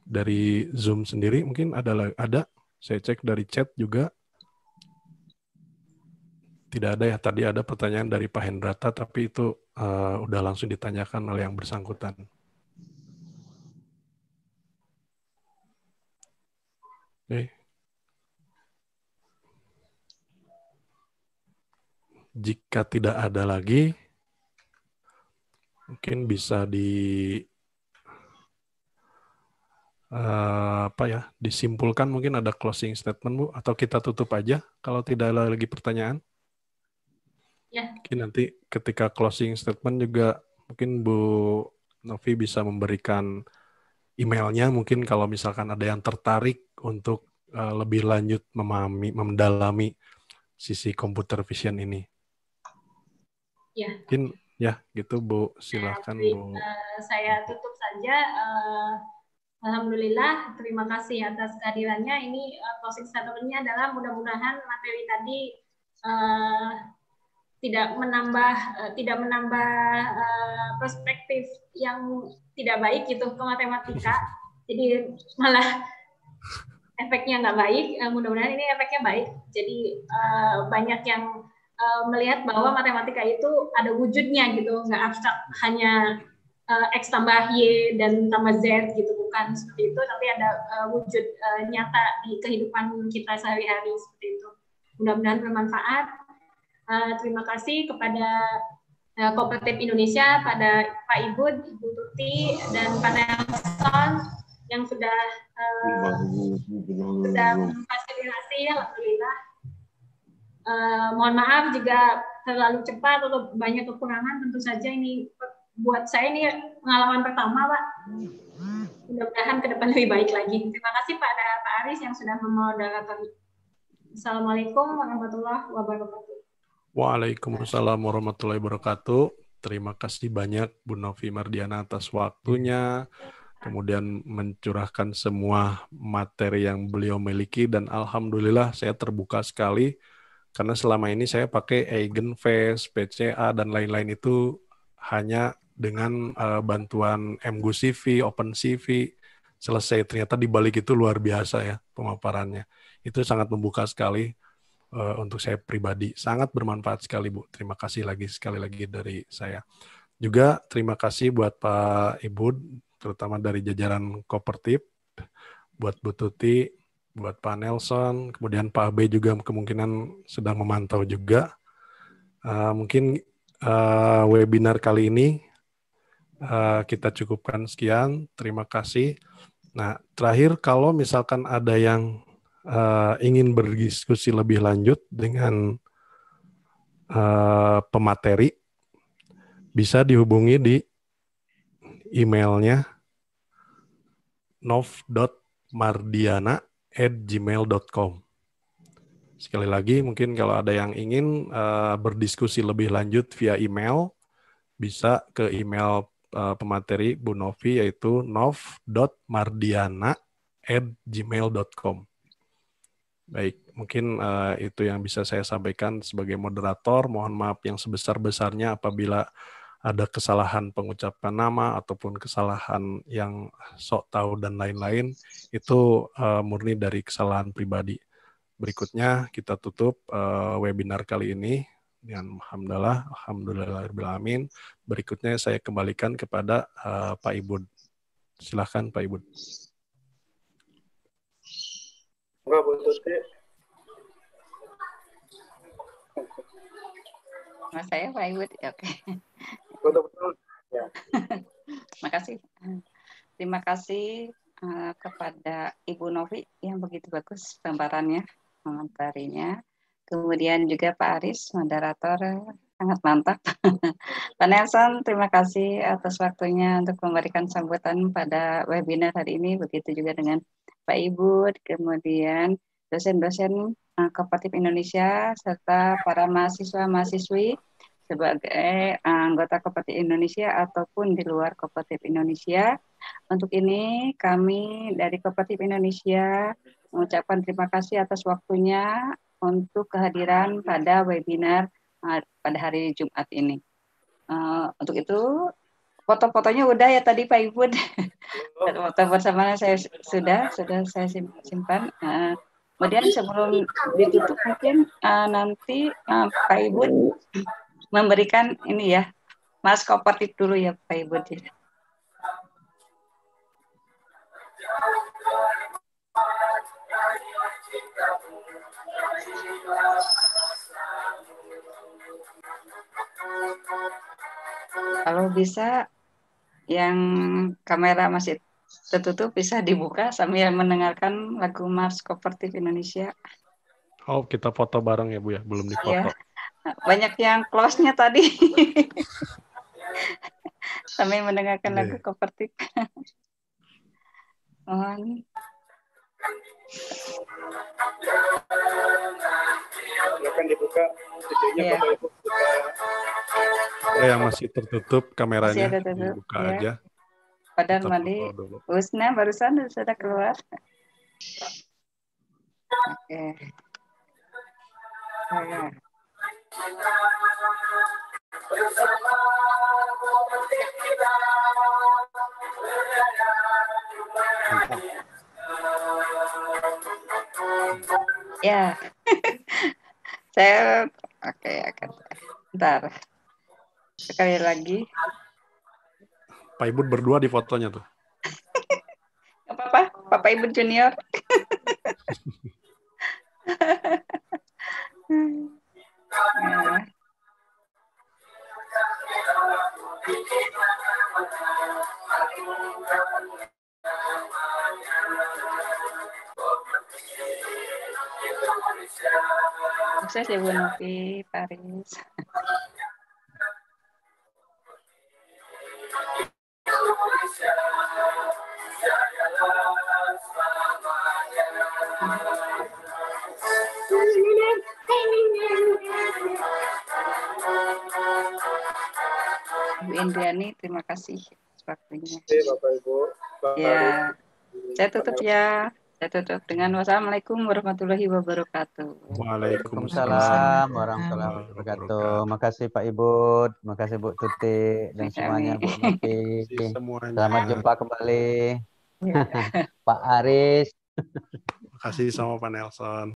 Dari Zoom sendiri mungkin ada. Saya cek dari chat juga tidak ada ya. Tadi ada pertanyaan dari Pak Hendrata, tapi itu udah langsung ditanyakan oleh yang bersangkutan. Oke. Jika tidak ada lagi, mungkin bisa disimpulkan, mungkin ada closing statement Bu, atau kita tutup aja kalau tidak ada lagi pertanyaan. Ya. Mungkin nanti ketika closing statement juga mungkin Bu Novi bisa memberikan emailnya, mungkin kalau misalkan ada yang tertarik untuk lebih lanjut mendalami sisi computer vision ini. Ya. Mungkin ya gitu Bu, silakan Bu. Saya tutup saja. Alhamdulillah, terima kasih atas kehadirannya. Ini closing statement-nya adalah mudah-mudahan materi tadi tidak menambah perspektif yang tidak baik gitu ke matematika. Jadi malah efeknya nggak baik. Mudah-mudahan ini efeknya baik. Jadi banyak yang melihat bahwa matematika itu ada wujudnya gitu, nggak abstrak hanya X tambah Y dan tambah Z gitu, bukan seperti itu, tapi ada wujud nyata di kehidupan kita sehari-hari seperti itu. Mudah-mudahan bermanfaat. Terima kasih kepada Kooperatif Indonesia, pada Pak Ibud, Ibu Tuti, dan Pak Nelson yang sudah memfasilitasi, alhamdulillah. Mohon maaf jika terlalu cepat atau banyak kekurangan, tentu saja ini buat saya ini pengalaman pertama, Pak. Mudah-mudahan ke depan lebih baik lagi. Terima kasih Pak Aris yang sudah memoderator. Assalamualaikum warahmatullahi wabarakatuh. Waalaikumsalam warahmatullahi wabarakatuh. Terima kasih banyak Bu Novi Mardiana atas waktunya, kemudian mencurahkan semua materi yang beliau miliki, dan alhamdulillah saya terbuka sekali karena selama ini saya pakai Eigenface, PCA, dan lain-lain itu hanya dengan bantuan MGoCV, OpenCV, selesai. Ternyata di balik itu luar biasa ya pemaparannya. Itu sangat membuka sekali. Untuk saya pribadi sangat bermanfaat sekali, Bu. Terima kasih sekali lagi dari saya. Juga terima kasih buat Pak Ibu, terutama dari jajaran Kopertip, buat Bu Tuti, buat Pak Nelson, kemudian Pak Abe juga kemungkinan sedang memantau juga. Mungkin webinar kali ini kita cukupkan sekian. Terima kasih. Nah, terakhir kalau misalkan ada yang ingin berdiskusi lebih lanjut dengan pemateri, bisa dihubungi di emailnya nov.mardiana@gmail.com. Sekali lagi, mungkin kalau ada yang ingin berdiskusi lebih lanjut via email, bisa ke email pemateri Bu Novi, yaitu nov.mardiana@gmail.com. Baik, mungkin itu yang bisa saya sampaikan sebagai moderator. Mohon maaf yang sebesar-besarnya apabila ada kesalahan pengucapan nama ataupun kesalahan yang sok tahu dan lain-lain. Itu murni dari kesalahan pribadi. Berikutnya kita tutup webinar kali ini dengan alhamdulillahirobbilalamin. Berikutnya saya kembalikan kepada Pak Ibud. Silakan Pak Ibud. Enggak, Bu Tuti. Mas saya Pak Ibud, oke. Betul-betul. Ya. Makasih. Terima kasih kepada Ibu Novi yang begitu bagus gambarannya, materinya. Kemudian juga Pak Aris, moderator, sangat mantap. Pak Nelson, terima kasih atas waktunya untuk memberikan sambutan pada webinar hari ini. Begitu juga dengan Pak Ibu, kemudian dosen-dosen Kooperatif Indonesia, serta para mahasiswa-mahasiswi sebagai anggota Kooperatif Indonesia ataupun di luar Kooperatif Indonesia. Untuk ini kami dari Kooperatif Indonesia mengucapkan terima kasih atas waktunya untuk kehadiran pada webinar pada hari Jumat ini. Untuk itu foto-fotonya udah ya tadi Pak Ibu. Foto bersama saya sudah saya simpan. Kemudian sebelum ditutup mungkin nanti Pak Ibu memberikan ini ya, Mas Kooperatif dulu ya Pak Ibu. Kalau bisa yang kamera masih tertutup bisa dibuka sambil mendengarkan lagu Mars Kooperatif Indonesia. Oh, kita foto bareng ya Bu ya, belum difoto. Ya, banyak yang close-nya tadi. Sambil mendengarkan lagu Kooperatif. Mohon. Silakan dibuka videonya Ya. Bapak Ibu. Oh, yang masih tertutup kameranya, Masih tertutup, dibuka ya. aja. Padahal Kita Madi foto dulu. Usna barusan sudah keluar. Oke. Nah. Ya, saya oke akan bentar. Sekali lagi. Pak Ibu berdua di fotonya tuh. Gak apa-apa, Bapak Ibu Junior. Nah. Sukses ya Bu Novi, Pak Aris. Bu Indriani, terima kasih waktunya. Oke, Bapak Ibu. Ya, saya tutup ya. Saya tutup dengan wassalamualaikum warahmatullahi wabarakatuh. Waalaikumsalam warahmatullahi wabarakatuh. Makasih Pak Ibu, makasih Bu Tuti dan semuanya, Bu Novi. Selamat jumpa kembali. Pak Aris. Makasih sama Pak Nelson.